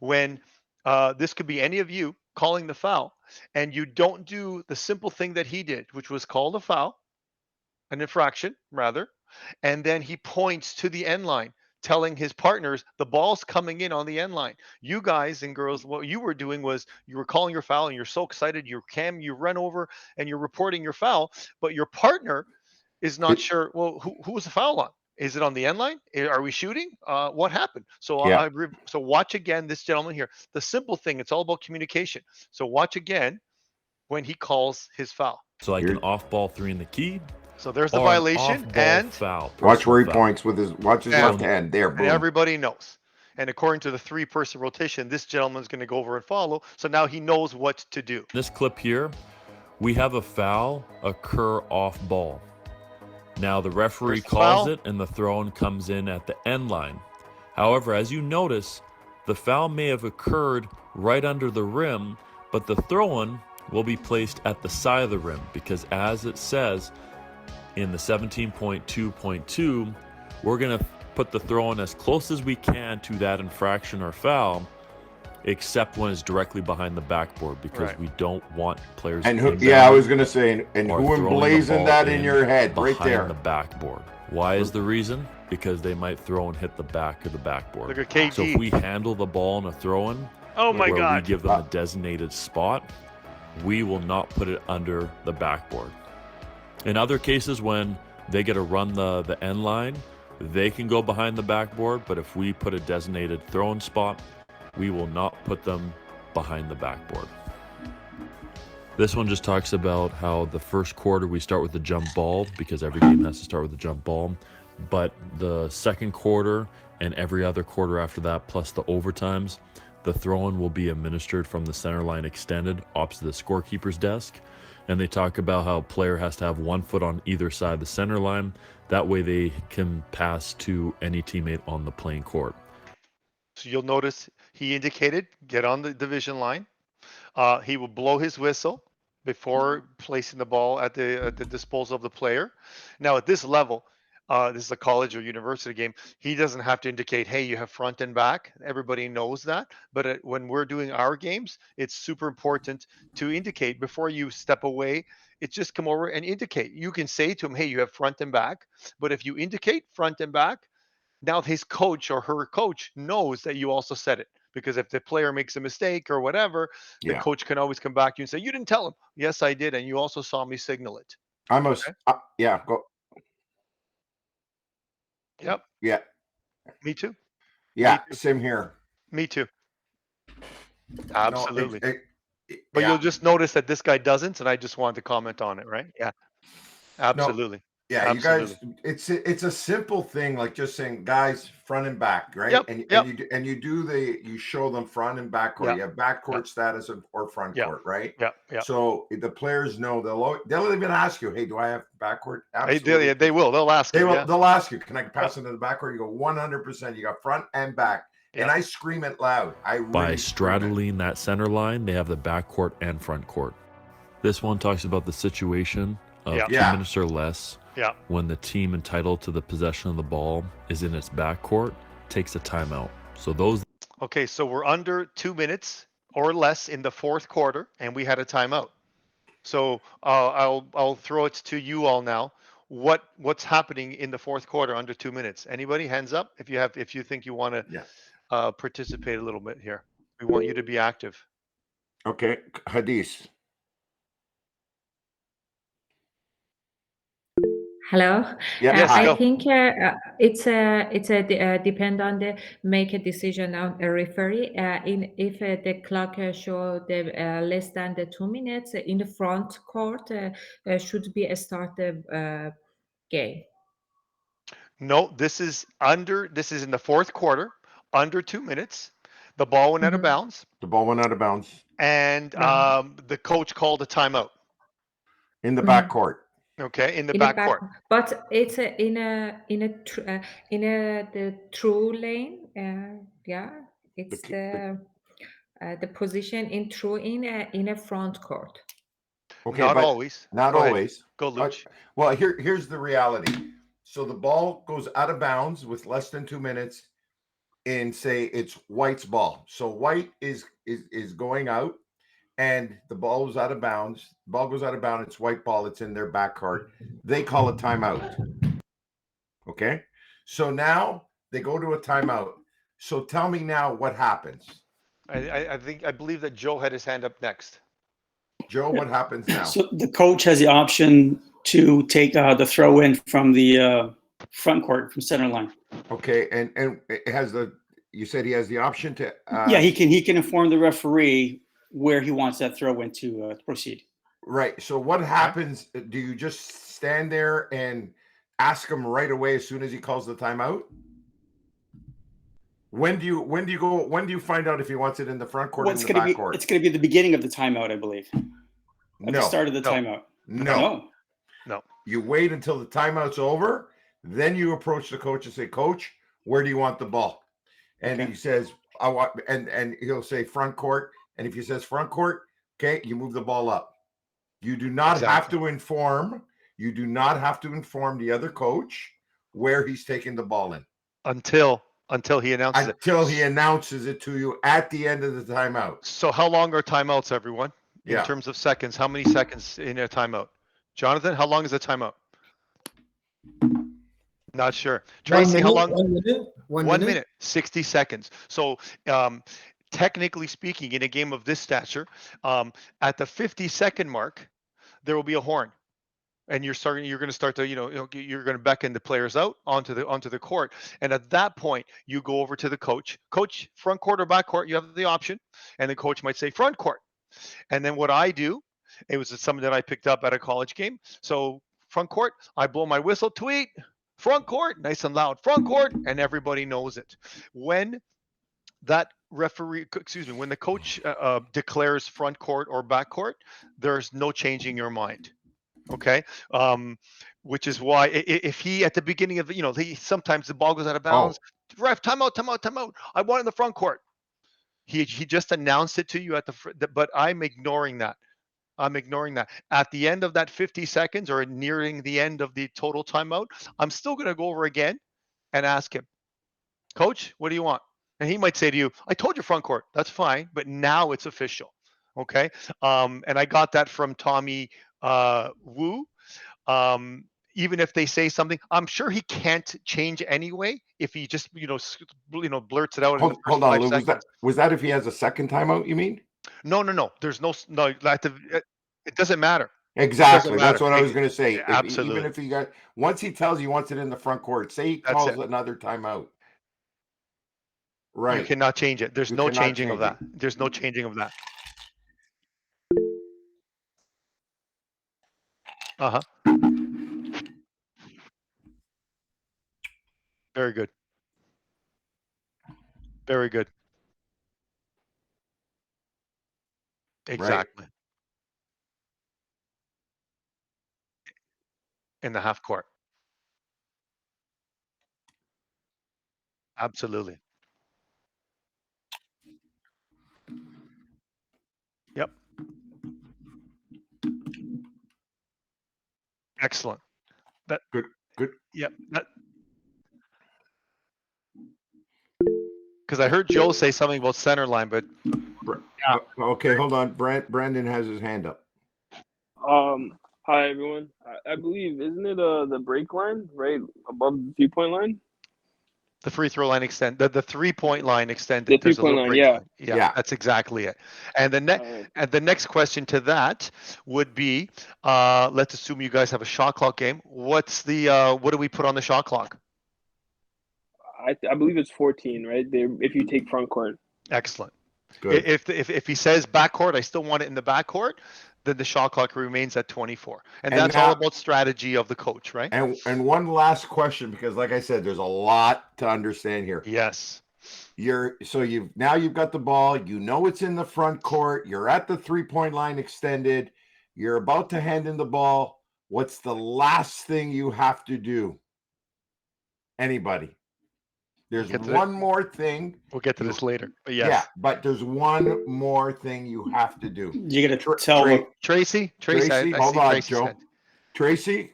when this could be any of you calling the foul, and you don't do the simple thing that he did, which was call the foul, an infraction rather, and then he points to the end line, telling his partners the ball's coming in on the end line. You guys and girls, what you were doing was you were calling your foul, and you're so excited, you run over and you're reporting your foul, but your partner is not It- sure. Well, who was the foul on? Is it on the end line? Are we shooting? What happened? So yeah. so watch again this gentleman here. The simple thing, it's all about communication. So watch again when he calls his foul. So like an Here, off-ball three in the key So there's the or an violation, off-ball and foul, watch personal where he foul. points with his and left hand. There, and boom. everybody knows. And according to the three-person rotation, this gentleman's going to go over and follow. So now he knows what to do. This clip here, we have a foul occur off ball. Now the referee There's the calls foul. it and the throw-in comes in at the end line. However, as you notice, the foul may have occurred right under the rim, but the throw-in will be placed at the side of the rim because as it says in the 17.2.2, we're going to put the throw-in as close as we can to that infraction or foul, except when it's directly behind the backboard because Right. we don't want players. And who, inbounding yeah, I was gonna say, and or who throwing the emblazoned ball that in your head right behind there? the backboard. Why is the reason? Because they might throw and hit the back of the backboard. Look at KG. So if we handle the ball in a throw-in, Oh my where God. we give them a designated spot, we will not put it under the backboard. In other cases, when they get to run the end line, they can go behind the backboard, but if we put a designated throw-in spot, we will not put them behind the backboard. This one just talks about how the first quarter we start with the jump ball because every game has to start with the jump ball. But the second quarter and every other quarter after that, plus the overtimes, the throw-in will be administered from the center line extended opposite the scorekeeper's desk. And they talk about how a player has to have 1 foot on either side of the center line. That way they can pass to any teammate on the playing court. So you'll notice he indicated get on the division line. He will blow his whistle before placing the ball at the disposal of the player. Now at this level, this is a college or university game. He doesn't have to indicate, hey, you have front and back. Everybody knows that. But when we're doing our games, it's super important to indicate before you step away. It's just come over and indicate. You can say to him, hey, you have front and back. But if you indicate front and back, now his coach or her coach knows that you also said it, because if the player makes a mistake or whatever, the Yeah, coach can always come back to you and say, you didn't tell him. Yes, I did, and you also saw me signal it. almost. Okay. Yeah, go. Yep. Yeah, Me too. Me yeah. too. Same here. Me too. No, Absolutely. But yeah. you'll just notice that this guy doesn't, and I just wanted to comment on it, right? Yeah. No, Absolutely. yeah, you Absolutely. guys, it's a simple thing, like just saying, guys, front and back, right? Yep. And Yep. you show them front and back court. Yep. You have back Yep. court status or front Yep. court, right? Yep. Yep. So the players know they'll even ask you, hey, do I have back court? Absolutely. They will. They'll ask you. Yeah. They'll ask you, can I Yep. pass into the back court? You go 100%. You got front and back. And Yep. I scream it loud. I By really scream it. straddling that center line, they have the back court and front court. This one talks about the situation of Yeah. 2 Yeah. minutes or less Yeah. when the team entitled to the possession of the ball is in its back court, takes a timeout. So those Okay, so we're under 2 minutes or less in the fourth quarter, and we had a timeout. So I'll throw it to you all now. What's happening in the fourth quarter under 2 minutes? Anybody? Hands up if you think you want to Yeah. participate a little bit here. We want you to be active. Okay. Hadith. Hello. Yeah. Yes, Hi. go. I think depend on the make a decision on a referee. In if the clock show the less than the 2 minutes in the front court should be a start the game. No, this is in the fourth quarter, under 2 minutes. The ball went out of Mhm. bounds, The ball went out of bounds and Bounce. the coach called a timeout. in the back Mhm. court. Okay, in the In a back back, court. but it's in a the true lane. Yeah, The, it's ki- the the position in true in a front court. Okay, Not but always. not Go ahead. always. Go, Uh, Luch. well, here's the reality. So the ball goes out of bounds with less than 2 minutes. and say it's White's ball. So White is going out, and the ball goes out of bounds. Ball goes out of bounds. It's White ball. It's in their back court. They call a timeout. Okay. So now they go to a timeout. So tell me now what happens. I believe that Joe had his hand up next. Joe, what happens now? So the coach has the option to take the throw in from the front court from center line. Okay, and it has you said he has the option to Yeah, he can inform the referee where he wants that throw in to proceed. Right. So what happens? Do you just stand there and ask him right away as soon as he calls the timeout? When do you find out if he wants it in the front court or in the back court? It's going to be the beginning of the timeout, I believe. At the start of the timeout. No. You wait until the timeout's over, then you approach the coach and say, "Coach, where do you want the ball?" And he says, "I want," and he'll say front court. And if he says front court, okay, you move the ball up. You do not have to inform. You do not have to inform the other coach where he's taking the ball in Until he announces it. Until he announces it to you at the end of the timeout. So how long are timeouts, everyone? In Yeah. terms of seconds, how many seconds in a timeout? Jonathan, how long is a timeout? Not sure. Tracy, how long? 1 minute. 1 minute, 60 seconds. So technically speaking, in a game of this stature, at the 50-second mark, there will be a horn. And you're going to start to, you're going to beckon the players out onto the court. And at that point, you go over to the coach. Coach, front court or back court, you have the option. And the coach might say front court. And then what I do, it was something that I picked up at a college game. So front court, I blow my whistle, tweet, front court, nice and loud, front court, and everybody knows it. When that when the coach declares front court or back court, there's no changing your mind. Okay. Which is why if he at the beginning of sometimes the ball goes out of bounds, ref, timeout. I want in the front court. He just announced it to you at but I'm ignoring that. At the end of that 50 seconds or nearing the end of the total timeout, I'm still going to go over again and ask him, Coach, what do you want? And he might say to you, I told you front court. That's fine, but now it's official. Okay. And I got that from Tommy Wu. Even if they say something, I'm sure he can't change anyway. If he just blurts it out. Hold on, Lou. Was that if he has a second timeout? You mean? No. There's no. It doesn't matter. Exactly. That's what I was going to say. Absolutely. Even if he once he tells you he wants it in the front court, say he calls another timeout. Right. You cannot change it. There's no changing of that. There's no changing of that. Uh-huh. Very good. Very good. Exactly. Right. In the half court. Absolutely. Yep. Excellent. Good. Yep. Because I heard Joe say something about center line, but okay, hold on. Brandon has his hand up. Hi everyone. I believe, isn't it the break line right above the 3-point line? The free throw line extended. The 3-point line extended. The 3-point line, yeah. That's exactly it. And the next question to that would be, let's assume you guys have a shot clock game. What do we put on the shot clock? I believe it's 14, right? If you take front court. Excellent. Good. If he says backcourt, I still want it in the backcourt, then the shot clock remains at 24. And that's all about strategy of the coach, right? And one last question, because like I said, there's a lot to understand here. Yes. You've got the ball, it's in the front court, you're at the 3-point line extended, you're about to hand in the ball. What's the last thing you have to do? Anybody? There's one more thing. We'll get to this later. But yes. Yeah, but there's one more thing you have to do. You got to tell Tracy. Hold on, Joe. Tracy,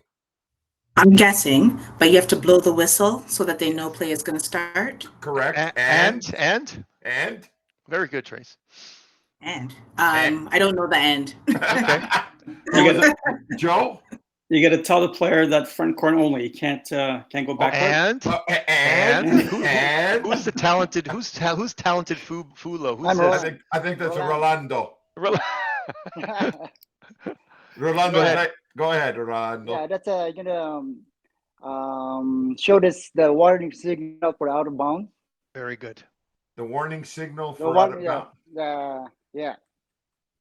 I'm guessing, but you have to blow the whistle so that they know play is going to start. Correct. And And very good, Trace. And I don't know the end. Okay. You gotta, Joe. you got to tell the player that front court only. You can't go backward. Who's the talented? Who's talented? Fulo. Who's this? I think that's Rolando. Rolando, go ahead, Rolando. Yeah, that's showed us the warning signal for out of bounds. Very good. The warning signal for out of bounds. Yeah.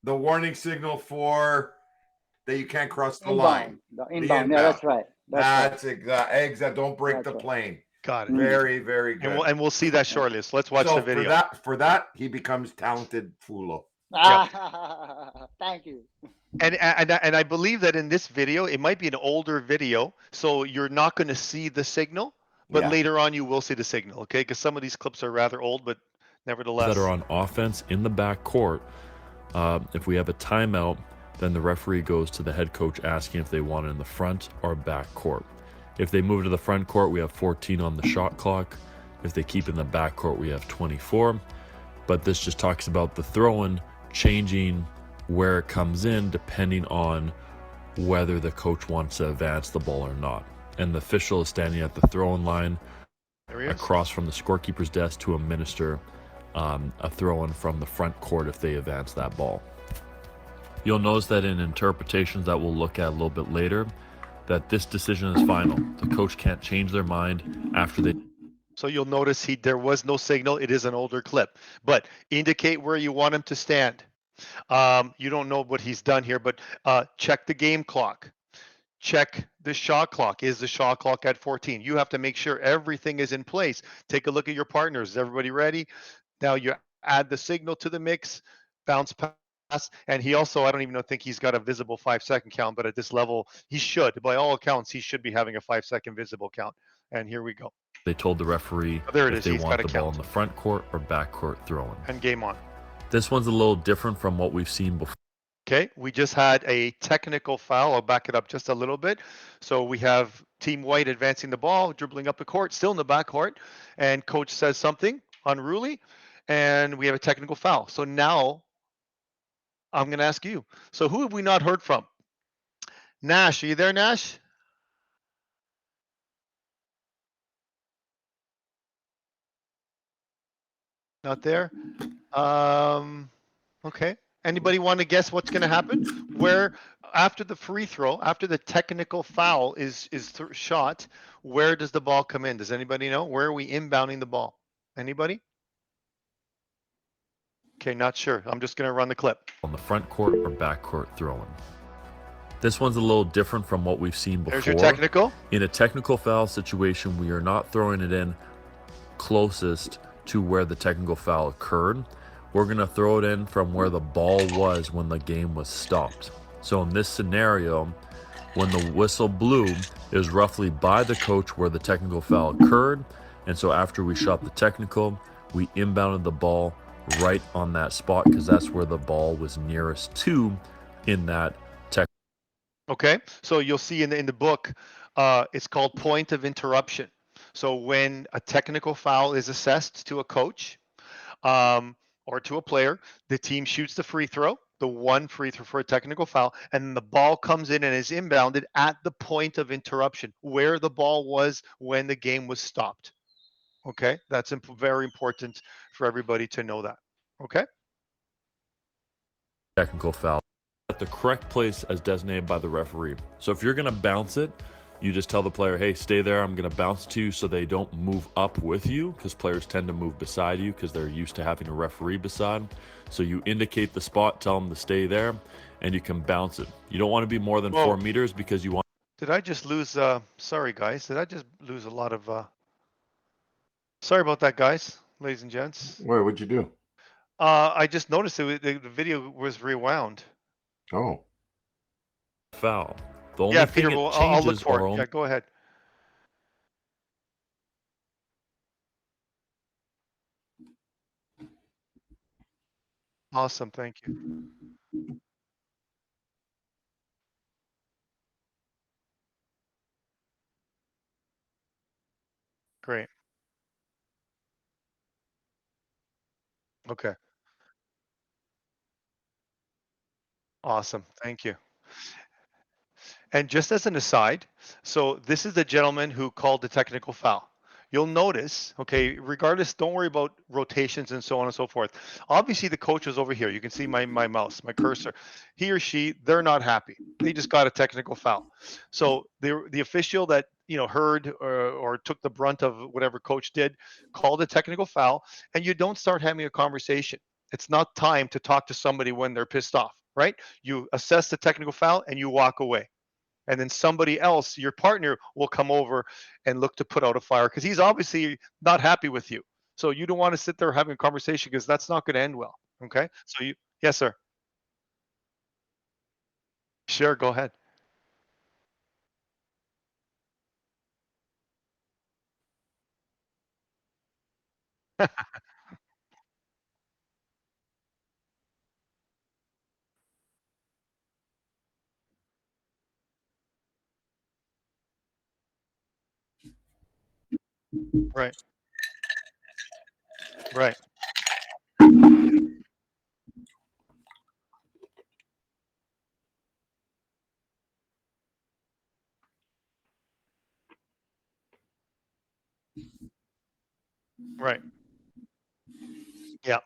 The warning signal for that you can't cross the inbound. line. The inbound. Yeah, that's right. That's exact. Don't break the plane. Got it. Very, very good. And we'll see that shortly. So let's watch the video. For that, he becomes talented Fulo. Thank you. And I believe that in this video, it might be an older video, so you're not going to see the signal, but later on you will see the signal, okay? Because some of these clips are rather old, but nevertheless. That are on offense in the back court. If we have a timeout, then the referee goes to the head coach asking if they want it in the front or back court. If they move to the front court, we have 14 on the shot clock. If they keep in the back court, we have 24. But this just talks about the throw-in changing where it comes in depending on whether the coach wants to advance the ball or not. And the official is standing at the throw-in line across from the scorekeeper's desk to administer a throw-in from the front court if they advance that ball. You'll notice that in interpretations that we'll look at a little bit later, that this decision is final. The coach can't change their mind after they... So you'll notice there was no signal. It is an older clip. But indicate where you want him to stand. You don't know what he's done here, but check the game clock. Check the shot clock. Is the shot clock at 14? You have to make sure everything is in place. Take a look at your partners. Is everybody ready? Now you add the signal to the mix, bounce pass. And he also, I don't even think he's got a visible 5-second count, but at this level, he should. By all accounts, he should be having a 5-second visible count. And here we go. They told the referee if they want the ball in the front court or back court throwing. And game on. This one's a little different from what we've seen before. Okay, we just had a technical foul. I'll back it up just a little bit. So we have Team White advancing the ball, dribbling up the court, still in the back court, and coach says something unruly, and we have a technical foul. So now I'm going to ask you. So who have we not heard from? Nash, are you there, Nash? Not there? Okay. Anybody want to guess what's going to happen? Where after the free throw, after the technical foul is shot, where does the ball come in? Does anybody know? Where are we inbounding the ball? Anybody? Okay, not sure. I'm just going to run the clip. On the front court or back court throwing. This one's a little different from what we've seen before. There's your technical. In a technical foul situation, we are not throwing it in closest to where the technical foul occurred. We're going to throw it in from where the ball was when the game was stopped. So in this scenario, when the whistle blew, it was roughly by the coach where the technical foul occurred. And so after we shot the technical, we inbounded the ball right on that spot because that's where the ball was nearest to in that tech. Okay, so you'll see in the book, it's called point of interruption. So when a technical foul is assessed to a coach or to a player, the team shoots the free throw, the one free throw for a technical foul, and the ball comes in and is inbounded at the point of interruption, where the ball was when the game was stopped. Okay, that's very important for everybody to know that. Okay. Technical foul at the correct place as designated by the referee. So if you're going to bounce it, you just tell the player, hey, stay there. I'm going to bounce to you so they don't move up with you because players tend to move beside you because they're used to having a referee beside. So you indicate the spot, tell them to stay there, and you can bounce it. You don't want to be more than 4 meters because you want. Did I just lose? Sorry, guys. Did I just lose a lot of? Sorry about that, guys, ladies and gents. Wait, what'd you do? I just noticed the video was rewound. Oh. Foul. The only thing Peter, I'll look for it. Yeah, go ahead. Awesome, thank you. Okay. Awesome. Thank you. And just as an aside, so this is the gentleman who called the technical foul. You'll notice, okay, regardless, don't worry about rotations and so on and so forth. Obviously, the coach is over here. You can see my mouse, my cursor. He or she, they're not happy. They just got a technical foul. So the official that heard or took the brunt of whatever coach did called a technical foul, and you don't start having a conversation. It's not time to talk to somebody when they're pissed off, right? You assess the technical foul and you walk away, and then somebody else, your partner, will come over and look to put out a fire because he's obviously not happy with you. So you don't want to sit there having a conversation because that's not going to end well. Okay. So yes, sir. Sure. Go ahead. Right. Right. Right. Yeah.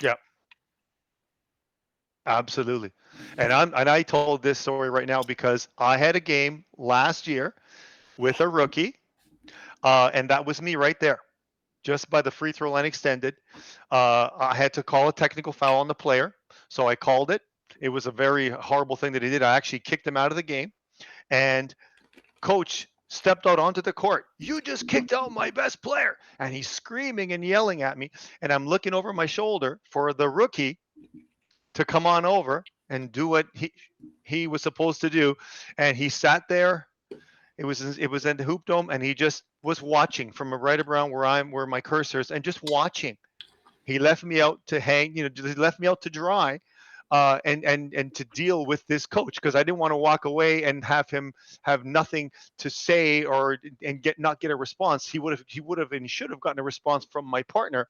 Yeah. Absolutely. And I told this story right now because I had a game last year with a rookie, and that was me right there, just by the free throw line extended. I had to call a technical foul on the player, so I called it. It was a very horrible thing that he did. I actually kicked him out of the game, and coach stepped out onto the court. You just kicked out my best player, and he's screaming and yelling at me. And I'm looking over my shoulder for the rookie to come on over and do what he was supposed to do, and he sat there. It was in the hoop dome, and he just was watching from right around where my cursor is, and just watching. He left me out to hang, he left me out to dry, and to deal with this coach because I didn't want to walk away and have him have nothing to say or and not get a response. He would have and he should have gotten a response from my partner,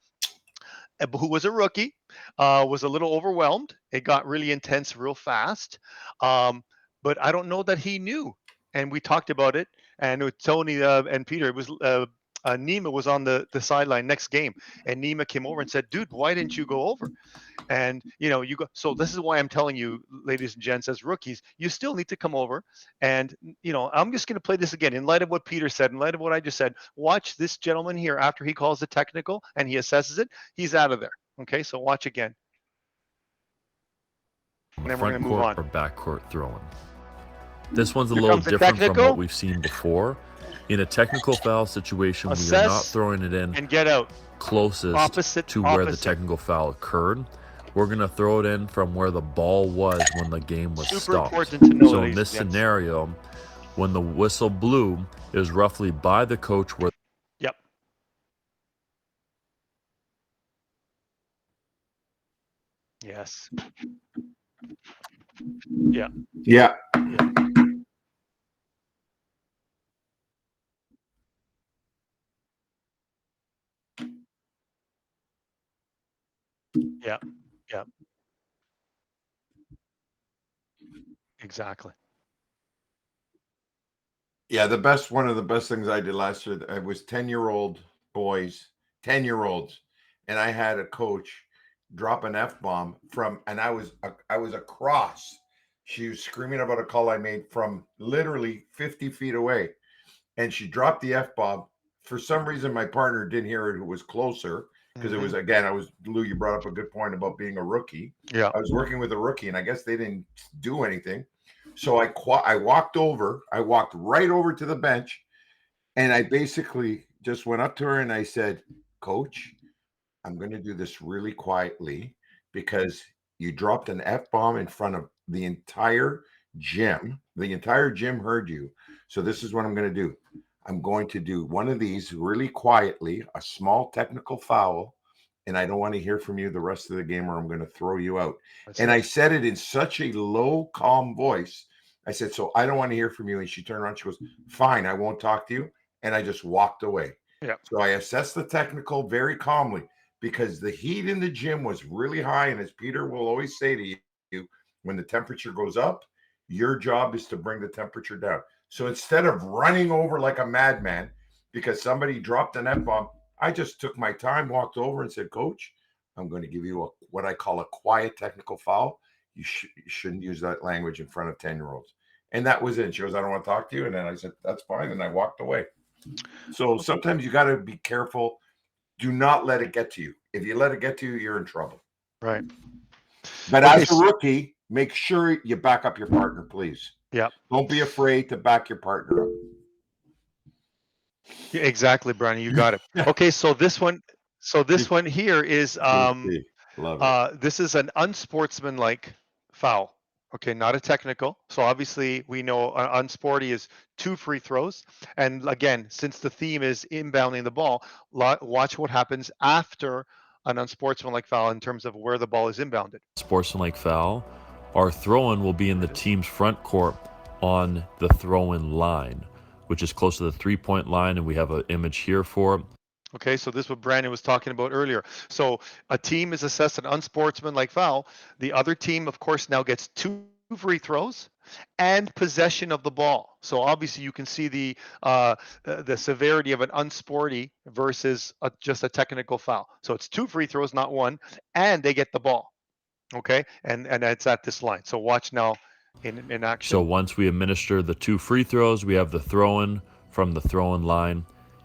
who was a rookie, was a little overwhelmed. It got really intense real fast, but I don't know that he knew. And we talked about it, and with Tony and Peter, it was Nima was on the sideline next game, and Nima came over and said, "Dude, why didn't you go over?" And you go. So this is why I'm telling you, ladies and gents, as rookies, you still need to come over. And I'm just going to play this again in light of what Peter said, in light of what I just said. Watch this gentleman here after he calls the technical and he assesses it. He's out of there. Okay, so watch again. And then we're going to move on. Or backcourt throwing. This one's a Here little comes the different from technical. what we've seen before. In a technical foul situation, we are Assess not throwing it in and get out. closest to where the technical foul occurred. We're going to throw it in from where the ball was when the game was Super stopped. important to know, So in ladies this and gents. scenario, when the whistle blew, it was roughly by the coach where. Yep. Yes. Yeah. Yeah. Yeah. Yeah. Exactly. Yeah, one of the best things I did last year, I was 10-year-old boys, 10-year-olds, and I had a coach drop an F-bomb and I was across. She was screaming about a call I made from literally 50 feet away, and she dropped the F-bomb. For some reason, my partner didn't hear it, who was closer, because it was, again, Lou, you brought up a good point about being a rookie. Yeah. I was working with a rookie, and I guess they didn't do anything. So I walked right over to the bench, and I basically just went up to her and I said, "Coach, I'm going to do this really quietly because you dropped an F-bomb in front of the entire gym. The entire gym heard you. So this is what I'm going to do. I'm going to do one of these really quietly, a small technical foul, and I don't want to hear from you the rest of the game, or I'm going to throw you out. That's And it. I said it in such a low, calm voice. I said, so I don't want to hear from you. And she turned around. She goes, fine, I won't talk to you. And I just walked away. Yeah. So I assessed the technical very calmly because the heat in the gym was really high. And as Peter will always say to you, when the temperature goes up, your job is to bring the temperature down. So instead of running over like a madman because somebody dropped an F-bomb, I just took my time, walked over and said, Coach, I'm going to give you what I call a quiet technical foul. You shouldn't use that language in front of 10-year-olds. And that was it. She goes, I don't want to talk to you. And then I said, that's fine. And I walked away. So sometimes you got to be careful. Do not let it get to you. If you let it get to you, you're in trouble. Right. But as a rookie, make sure you back up your partner, please. Yeah. Don't be afraid to back your partner up. Yeah, exactly, Brian. You got it. Okay, so this one here is Love it. this is an unsportsmanlike foul. Okay, not a technical. So obviously we know unsporty is 2 free throws. And again, since the theme is inbounding the ball, watch what happens after an unsportsmanlike foul in terms of where the ball is inbounded. Sportsmanlike foul. Our throw-in will be in the team's front court on the throw-in line, which is close to the 3-point line, and we have an image here for it. Okay, so this is what Brandon was talking about earlier. So a team is assessed an unsportsmanlike foul. The other team, of course, now gets 2 free throws and possession of the ball. So obviously you can see the severity of an unsporty versus just a technical foul. So it's 2 free throws, not 1, and they get the ball. Okay, and it's at this line. So watch now in action. So once we administer the 2 free throws, we have the throw-in from the throw-in line.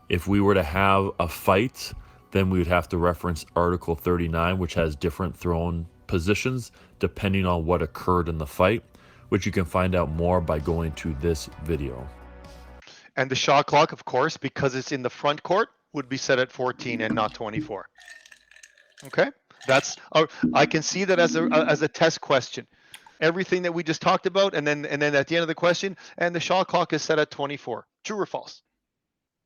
If we were to have a fight, then we would have to reference Article 39, which has different throw-in positions depending on what occurred in the fight, which you can find out more by going to this video. And the shot clock, of course, because it's in the front court, would be set at 14 and not 24. Okay, that's I can see that as a test question. Everything that we just talked about, and then at the end of the question, and the shot clock is set at 24. True or false?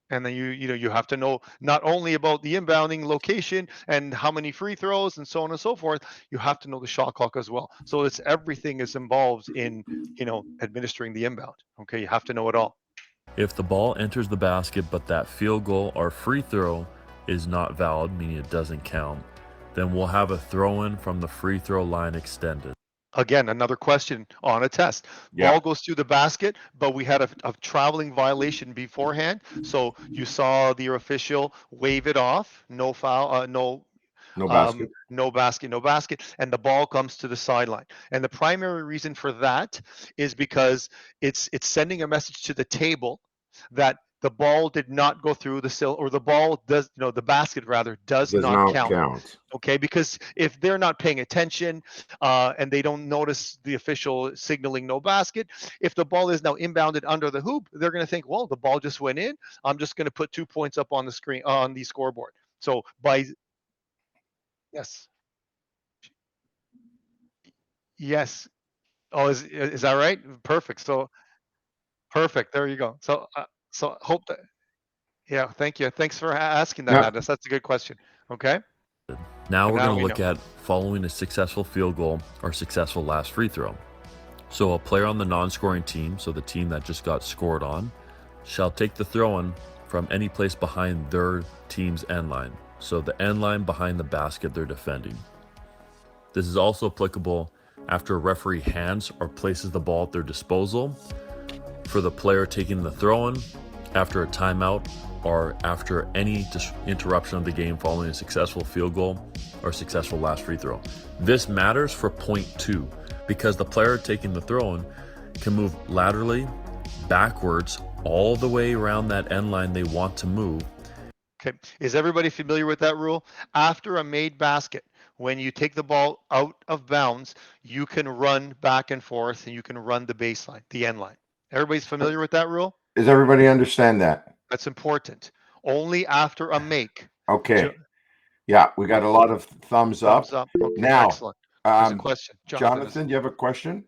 And then you have to know not only about the inbounding location and how many free throws and so on and so forth. You have to know the shot clock as well. So it's everything is involved in administering the inbound. Okay, you have to know it all. If the ball enters the basket, but that field goal or free throw is not valid, meaning it doesn't count, then we'll have a throw-in from the free throw line extended. Again, another question on a test. Yeah. Ball goes through the basket, but we had a traveling violation beforehand. So you saw the official wave it off. No foul, no basket. no basket, and the ball comes to the sideline. And the primary reason for that is because it's sending a message to the table that the ball did not go through the ball does, the basket rather does not count. Okay, because if they're not paying attention and they don't notice the official signaling no basket, if the ball is now inbounded under the hoop, they're going to think, well, the ball just went in. I'm just going to put 2 points up on the screen on the scoreboard. So yes. Oh, is that right? Perfect. So perfect. There you go. So hope that. Yeah, thank you. Thanks for asking that, Madness. That's a good question. Okay. Now we're going to look at following a successful field goal or successful last free throw. So a player on the non-scoring team, so the team that just got scored on, shall take the throw-in from any place behind their team's end line. So the end line behind the basket they're defending. This is also applicable after a referee hands or places the ball at their disposal, for the player taking the throw-in, after a timeout, or after any interruption of the game following a successful field goal or successful last free throw. This matters for point 2 because the player taking the throw-in can move laterally, backwards, all the way around that end line they want to move. Okay, is everybody familiar with that rule? After a made basket, when you take the ball out of bounds, you can run back and forth and you can run the baseline, the end line. Everybody's familiar with that rule? Does everybody understand that? That's important. Only after a make. Okay. Yeah, we got a lot of thumbs up. Okay, now, excellent. There's a question. Jonathan, do you have a question?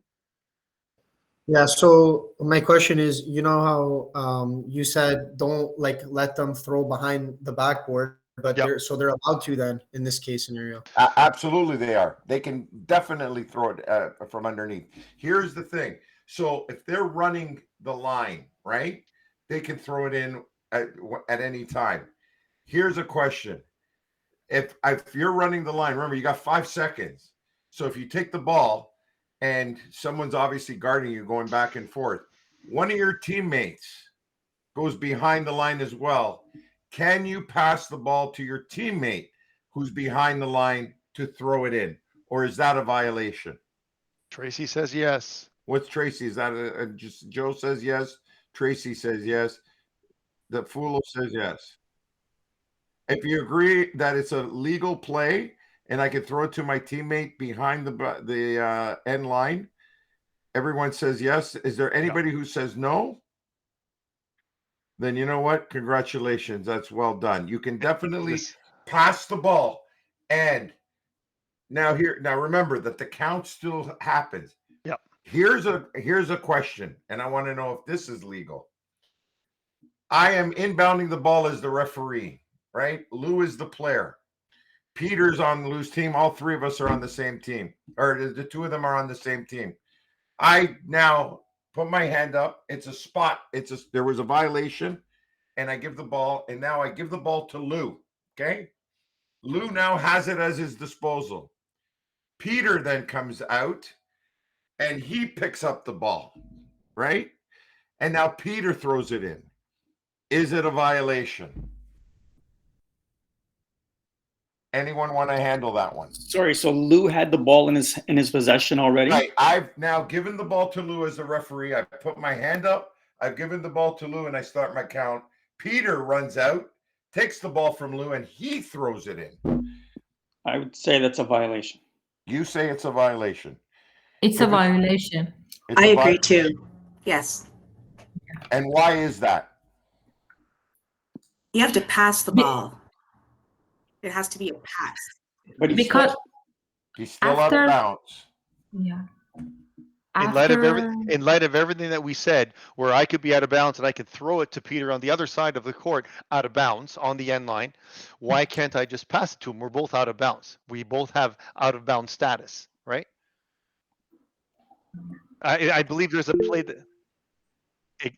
Yeah, so my question is, you know how you said don't let them throw behind the backboard. but Yep. they're allowed to then in this case scenario. Absolutely, they are. They can definitely throw it from underneath. Here's the thing. So if they're running the line, right, they can throw it in at any time. Here's a question. If you're running the line, remember, you got 5 seconds. So if you take the ball and someone's obviously guarding you, going back and forth, one of your teammates goes behind the line as well. Can you pass the ball to your teammate who's behind the line to throw it in? Or is that a violation? Tracy says yes. What's Tracy? Is that just Joe says yes? Tracy says yes. The Fulo says yes. If you agree that it's a legal play and I can throw it to my teammate behind the end line, everyone says yes. Is there anybody who says no? Then you know what? Congratulations. That's well done. You can definitely pass the ball. And now remember that the count still happens. Yep. Here's a question, and I want to know if this is legal. I am inbounding the ball as the referee, right? Lou is the player. Peter's on Lou's team. All three of us are on the same team, or the two of them are on the same team. I now put my hand up. It's a spot. There was a violation, and I give the ball, and now I give the ball to Lou. Okay. Lou now has it as his disposal. Peter then comes out and he picks up the ball, right? And now Peter throws it in. Is it a violation? Anyone want to handle that one? Sorry, so Lou had the ball in his possession already? Right. I've now given the ball to Lou as the referee. I put my hand up. I've given the ball to Lou and I start my count. Peter runs out, takes the ball from Lou, and he throws it in. I would say that's a violation. You say it's a violation. It's a violation. I agree too. Yes. And why is that? You have to pass the ball. It has to be a pass. But Because he's still out of bounds. Yeah. In light of everything that we said, where I could be out of bounds and I could throw it to Peter on the other side of the court out of bounds on the end line, why can't I just pass it to him? We're both out of bounds. We both have out of bounds status, right? I believe there's a play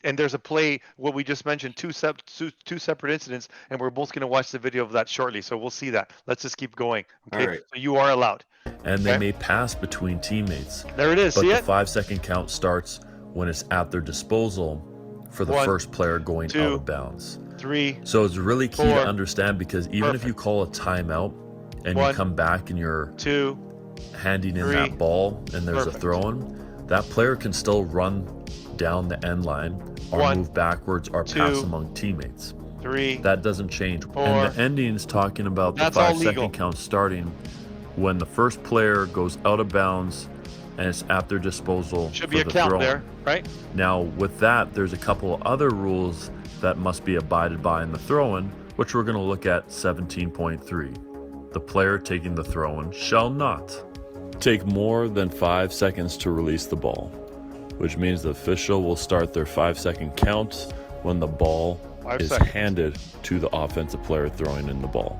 and there's a play what we just mentioned, two separate incidents, and we're both going to watch the video of that shortly, so we'll see that. Let's just keep going. Okay, right. So you are allowed. And they may pass between teammates. There it is. But See the it? 5-second count starts when it's at their disposal for the first player going out of bounds. 3. So it's really key 4. to understand, because even if you call a timeout and 1, you come back and you're 2, handing in 3. that ball and there's a throw-in, that player can still run down the end line or 1, move backwards or 2, pass among teammates. 3. That doesn't change. 4. And the ending's talking about the That's all legal. 5-second count starting when the first player goes out of bounds and it's at their disposal. Should for be a the count throw-in. there, right? Now, with that, there's a couple of other rules that must be abided by in the throw-in, which we're going to look at 17.3. The player taking the throw-in shall not take more than 5 seconds to release the ball, which means the official will start their 5-second count when the ball 5 is seconds. handed to the offensive player throwing in the ball.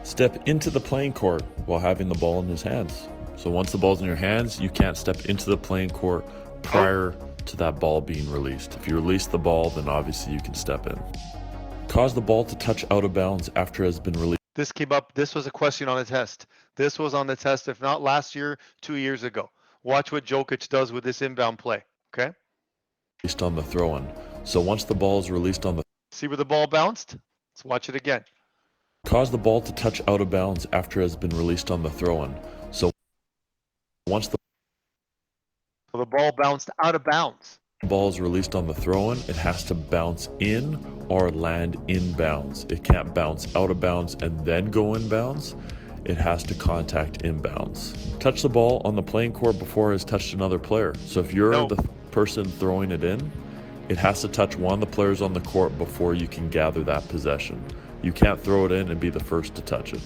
Step into the playing court while having the ball in his hands. So once the ball's in your hands, you can't step into the playing court prior to that ball being released. If you release the ball, then obviously you can step in. Cause the ball to touch out of bounds after it has been released. This came up. This was a question on the test. This was on the test, if not last year, 2 years ago. Watch what Jokic does with this inbound play. Okay. Released on the throw-in. So once the ball is released on the... See where the ball bounced? Let's watch it again. Cause the ball to touch out of bounds after it has been released on the throw-in. So once the ball bounced out of bounds. Ball is released on the throw-in, it has to bounce in or land in bounds. It can't bounce out of bounds and then go in bounds. It has to contact inbounds. Touch the ball on the playing court before it has touched another player. So if you're the person throwing it in, it has to touch one of the players on the court before you can gather that possession. You can't throw it in and be the first to touch it.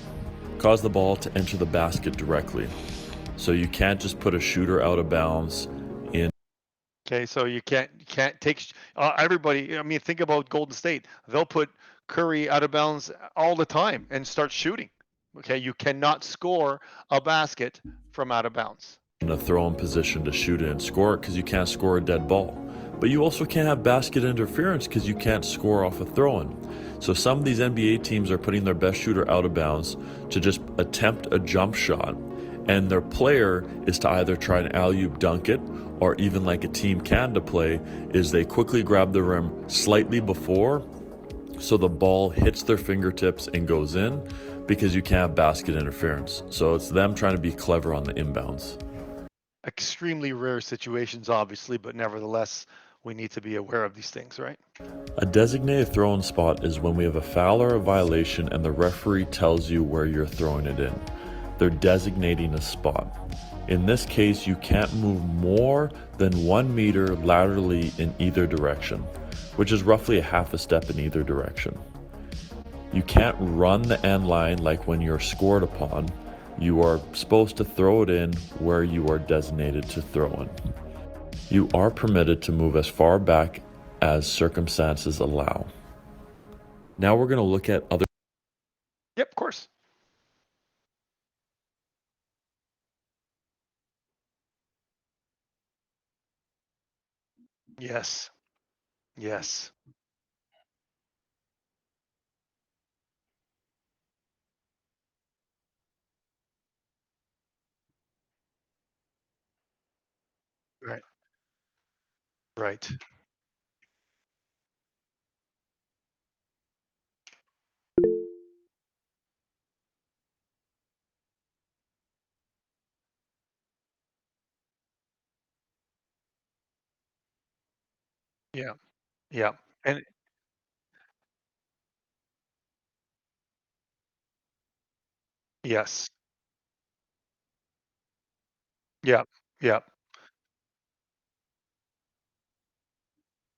Cause the ball to enter the basket directly. So you can't just put a shooter out of bounds in. Okay, so you can't take everybody. I mean, think about Golden State. They'll put Curry out of bounds all the time and start shooting. Okay, you cannot score a basket from out of bounds. In a throw-in position to shoot it and score it because you can't score a dead ball. But you also can't have basket interference because you can't score off a throw-in. So some of these NBA teams are putting their best shooter out of bounds to just attempt a jump shot. And their player is to either try and alley-oop dunk it, or even like a Team Canada play, is they quickly grab the rim slightly before so the ball hits their fingertips and goes in, because you can't have basket interference. So it's them trying to be clever on the inbounds. Extremely rare situations, obviously, but nevertheless, we need to be aware of these things, right? A designated throw-in spot is when we have a foul or a violation and the referee tells you where you're throwing it in. They're designating a spot. In this case, you can't move more than 1 meter laterally in either direction, which is roughly a half a step in either direction. You can't run the end line like when you're scored upon. You are supposed to throw it in where you are designated to throw in. You are permitted to move as far back as circumstances allow. Now we're going to look at other. Yep, of course. Yes. Yes. Right. Right. Yeah. Yeah. And yes. Yeah. Yeah.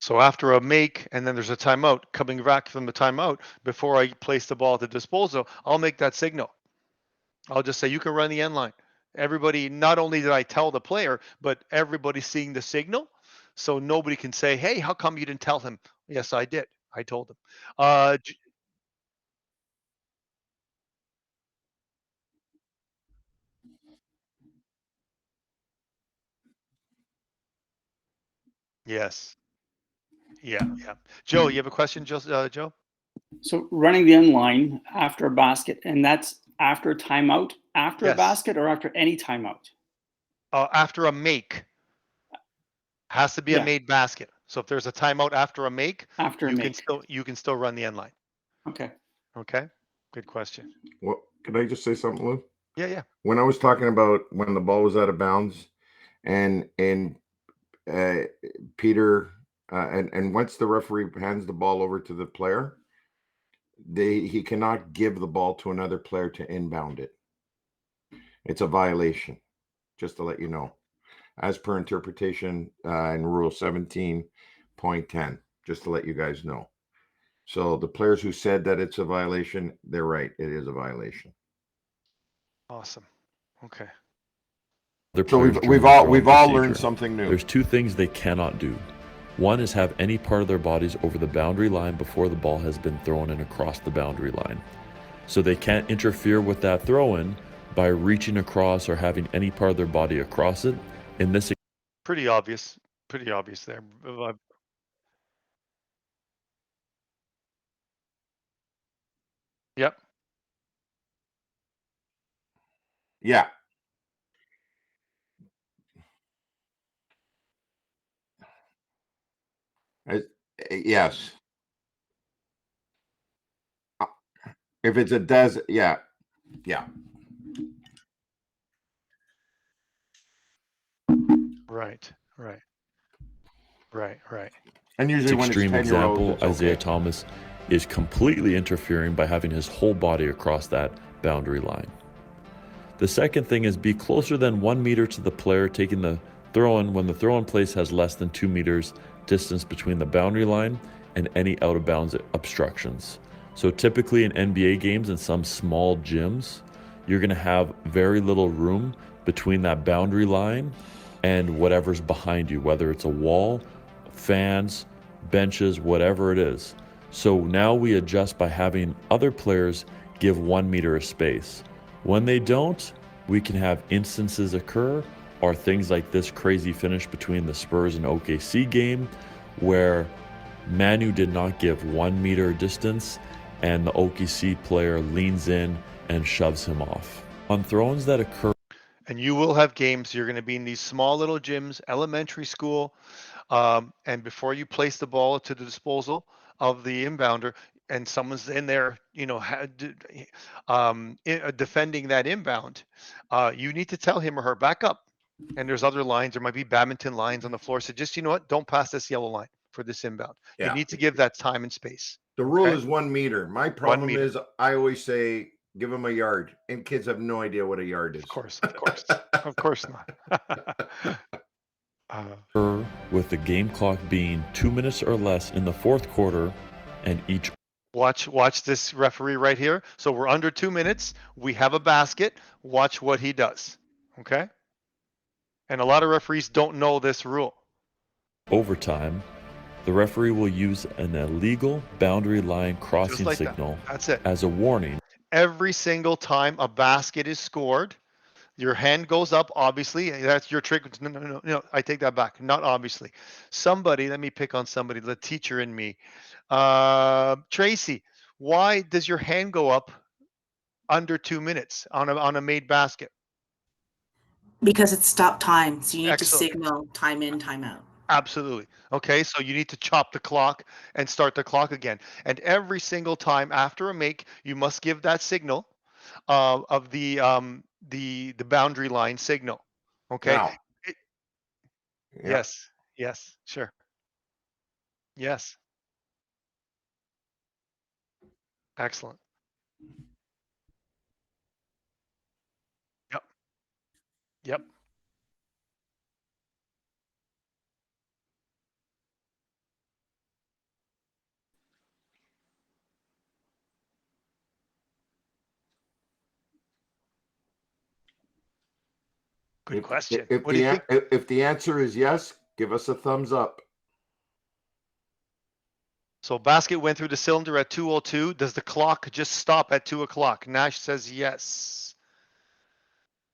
So after a make and then there's a timeout, coming back from the timeout, before I place the ball at the disposal, I'll make that signal. I'll just say, you can run the end line. Everybody, not only did I tell the player, but everybody's seeing the signal. So nobody can say, hey, how come you didn't tell him? Yes, I did. I told him. Yes. Yeah. Yeah. Joe, you have a question, Joe? So running the end line after a basket, and that's after a timeout, after a Yes. basket, or after any timeout? After a make. Has to be a Yeah. made basket. So if there's a timeout after a make, After a you make. can still run the end line. Okay. Okay. Good question. Well, can I just say something, Lou? Yeah, yeah. When I was talking about when the ball was out of bounds, and Peter, and once the referee hands the ball over to the player, he cannot give the ball to another player to inbound it. It's a violation, just to let you know, as per interpretation in Rule 17.10, just to let you guys know. So the players who said that it's a violation, they're right. It is a violation. Awesome. Okay. So we've all learned something new. There's two things they cannot do. One is have any part of their bodies over the boundary line before the ball has been thrown in across the boundary line. So they can't interfere with that throw-in by reaching across or having any part of their body across it. In this, pretty obvious there. Yep. Yeah. Yes. If it's a yeah. Right. And usually when it's extreme 10-year-olds, example, it's Isaiah okay. Thomas is completely interfering by having his whole body across that boundary line. The second thing is be closer than 1 meter to the player taking the throw-in when the throw-in place has less than 2 meters distance between the boundary line and any out-of-bounds obstructions. So typically in NBA games and some small gyms, you're going to have very little room between that boundary line and whatever's behind you, whether it's a wall, fans, benches, whatever it is. So now we adjust by having other players give 1 meter of space. When they don't, we can have instances occur, or things like this crazy finish between the Spurs and OKC game, where Manu did not give 1 meter distance, and the OKC player leans in and shoves him off. On throw-ins that occur, and you will have games, you're going to be in these small little gyms, elementary school, and before you place the ball to the disposal of the inbounder, and someone's in there, defending that inbound, you need to tell him or her, back up. And there's other lines. There might be badminton lines on the floor. So just, don't pass this yellow line for this inbound. Yeah. You need to give that time and space. The rule Okay? is 1 meter. My problem is I always say, give them a yard. And kids have no idea what a yard is. Of course. Of course not. With the game clock being 2 minutes or less in the fourth quarter, and each Watch this referee right here. So we're under 2 minutes. We have a basket. Watch what he does. Okay? And a lot of referees don't know this rule. overtime, the referee will use an illegal boundary line crossing Just like signal that. That's it. as a warning. Every single time a basket is scored, your hand goes up, obviously. That's your trick. No, I take that back. Not obviously. Somebody, let me pick on somebody, the teacher in me. Tracy, why does your hand go up under 2 minutes on a made basket? Because it's stop time. So you need Excellent. to signal time in, time out. Absolutely. Okay, so you need to chop the clock and start the clock again. And every single time after a make, you must give that signal of the boundary line signal. Okay. Now, yeah. Yes, sure. Yes. Excellent. Yep. Good question. If What do you think? if the answer is yes, give us a thumbs up. So basket went through the cylinder at 2:02. Does the clock just stop at 2 o'clock? Nash says yes.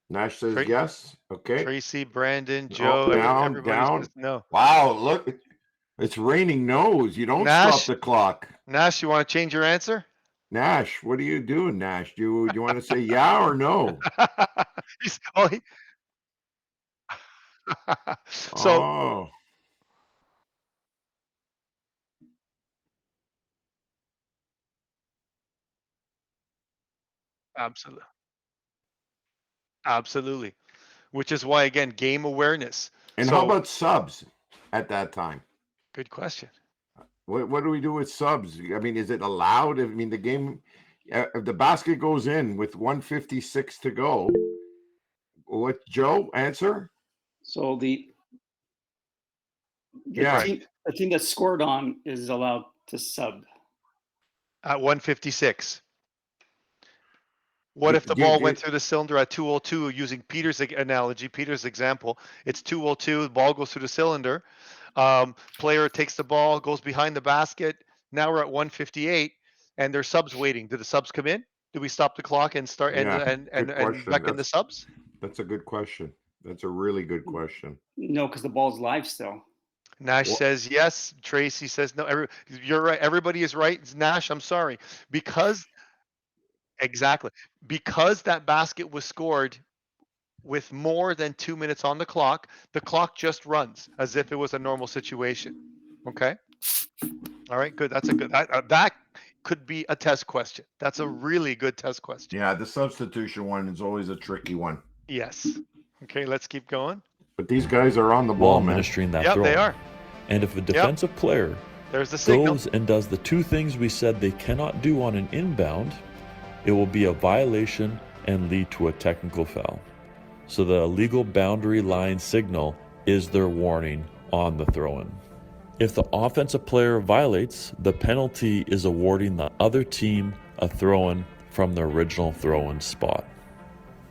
Nash says yes. Okay. Tracy, Brandon, No, Joe, everybody down. says no. Wow, look, it's raining no's. You don't Nash, stop the clock. Nash, you want to change your answer? Nash, what are you doing, Nash? Do you want to say yeah or no? So oh. Absolutely. Which is why, again, game awareness. And how about subs at that time? Good question. What do we do with subs? I mean, is it allowed? I mean, the game, if the basket goes in with 1:56 to go, what, Joe, answer? So the Yeah. team that scored on is allowed to sub. At 1:56. What if the ball went through the cylinder at 2:02, using Peter's analogy, Peter's example? It's 2:02, the ball goes through the cylinder. Player takes the ball, goes behind the basket. Now we're at 1:58, and there's subs waiting. Do the subs come in? Do we stop the clock and start and back in the subs? That's a good question. That's a really good question. No, because the ball's live still. Nash says yes. Tracy says no. You're right. Everybody is right. It's Nash, I'm sorry. Exactly. Because that basket was scored with more than 2 minutes on the clock just runs as if it was a normal situation. Okay. All right, good. That's a good, that could be a test question. That's a really good test question. Yeah, the substitution one is always a tricky one. Yes. Okay, let's keep going. But these guys are on the ball, while administering that throw. They are. And if a defensive player There's the signal. goes and does the two things we said they cannot do on an inbound, it will be a violation and lead to a technical foul. So the illegal boundary line signal is their warning on the throw-in. If the offensive player violates, the penalty is awarding the other team a throw-in from the original throw-in spot.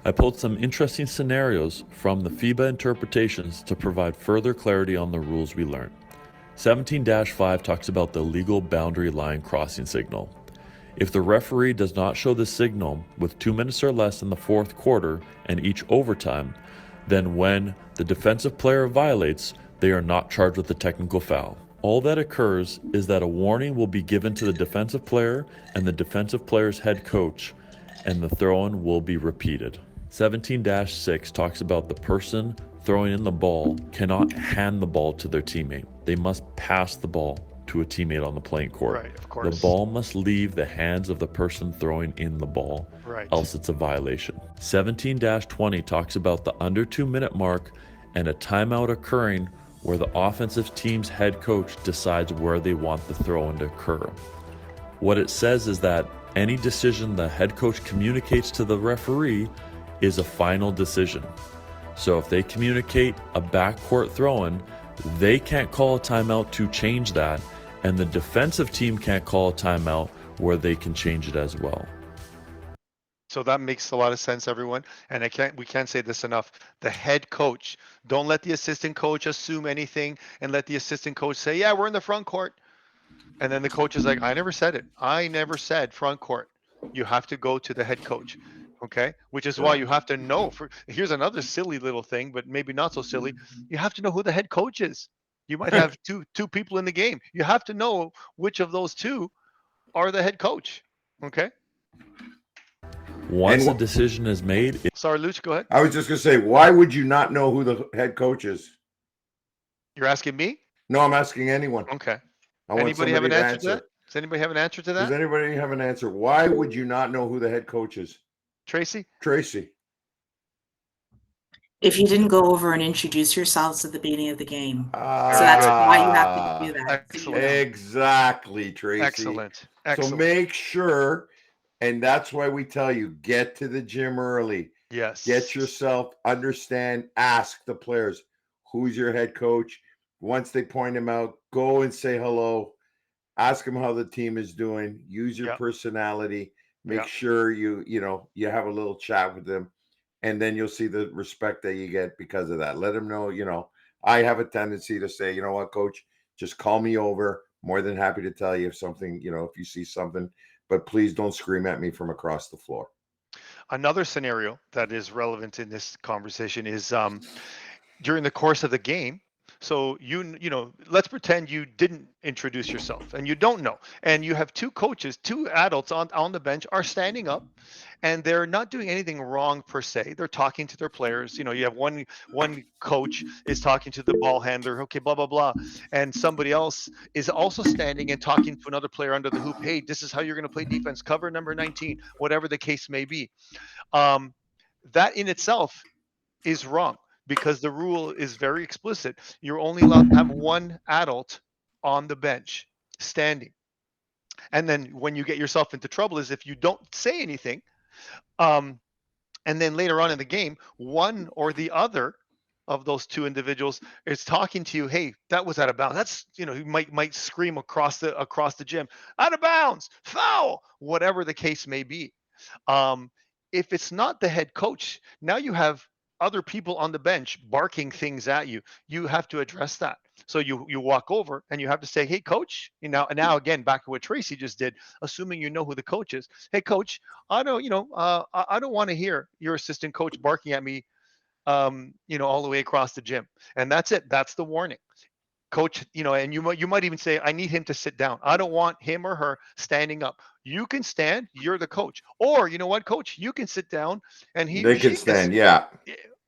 I pulled some interesting scenarios from the FIBA interpretations to provide further clarity on the rules we learned. 17-5 talks about the legal boundary line crossing signal. If the referee does not show the signal with 2 minutes or less in the fourth quarter and each overtime, then when the defensive player violates, they are not charged with a technical foul. All that occurs is that a warning will be given to the defensive player and the defensive player's head coach, and the throw-in will be repeated. 17-6 talks about the person throwing in the ball cannot hand the ball to their teammate. They must pass the ball to a teammate on the playing court. Right, of course. The ball must leave the hands of the person throwing in the ball, Right. else it's a violation. 17-20 talks about the under 2 minute mark and a timeout occurring where the offensive team's head coach decides where they want the throw-in to occur. What it says is that any decision the head coach communicates to the referee is a final decision. So if they communicate a backcourt throw-in, they can't call a timeout to change that, and the defensive team can't call a timeout where they can change it as well. So that makes a lot of sense, everyone. And we can't say this enough. The head coach, don't let the assistant coach assume anything and let the assistant coach say, yeah, we're in the front court. And then the coach is like, I never said it. I never said front court. You have to go to the head coach. Okay. Which is why you have to know. Here's another silly little thing, but maybe not so silly. You have to know who the head coach is. You might have two people in the game. You have to know which of those two are the head coach. Okay. Once a decision is made, sorry, Luch, go ahead. I was just gonna say, why would you not know who the head coach is? You're asking me? No, I'm asking anyone. Okay. I want Anybody have an somebody to answer to that? Does anybody have an answer to that? Does anybody have an answer? Why would you not know who the head coach is? Tracy? Tracy. If you didn't go over and introduce yourselves at the beginning of the game. So Ah, that's why you have to do that. Excellent. Exactly, Tracy. Excellent. So Excellent. make sure, and that's why we tell you, get to the gym early. Yes. Get yourself, understand, ask the players, who's your head coach? Once they point him out, go and say hello. Ask them how the team is doing. Use your personality. Make sure you have a little chat with them. And then you'll see the respect that you get because of that. Let them know, I have a tendency to say, you know what, coach, just call me over. More than happy to tell you if something, if you see something, but please don't scream at me from across the floor. Another scenario that is relevant in this conversation is during the course of the game. So let's pretend you didn't introduce yourself and you don't know, and you have two coaches, two adults on the bench are standing up, and they're not doing anything wrong per se. They're talking to their players. You have one coach is talking to the ball handler, okay, blah blah blah, and somebody else is also standing and talking to another player under the hoop. Hey, this is how you're going to play defense. Cover number 19, whatever the case may be. That in itself is wrong, because the rule is very explicit. You're only allowed to have one adult on the bench standing. And then when you get yourself into trouble is if you don't say anything, and then later on in the game, one or the other of those two individuals is talking to you, hey, that was out of bounds. That's, you might scream across the gym, out of bounds, foul, whatever the case may be. If it's not the head coach, now you have other people on the bench barking things at you. You have to address that. So you walk over and you have to say, hey, coach, and now again, back to what Tracy just did, assuming you know who the coach is. Hey, coach, I don't want to hear your assistant coach barking at me, all the way across the gym. And that's it. That's the warning. Coach, and you might even say, I need him to sit down. I don't want him or her standing up. You can stand. You're the coach. Or you know what, coach, you can sit down, and they can stand. Yeah.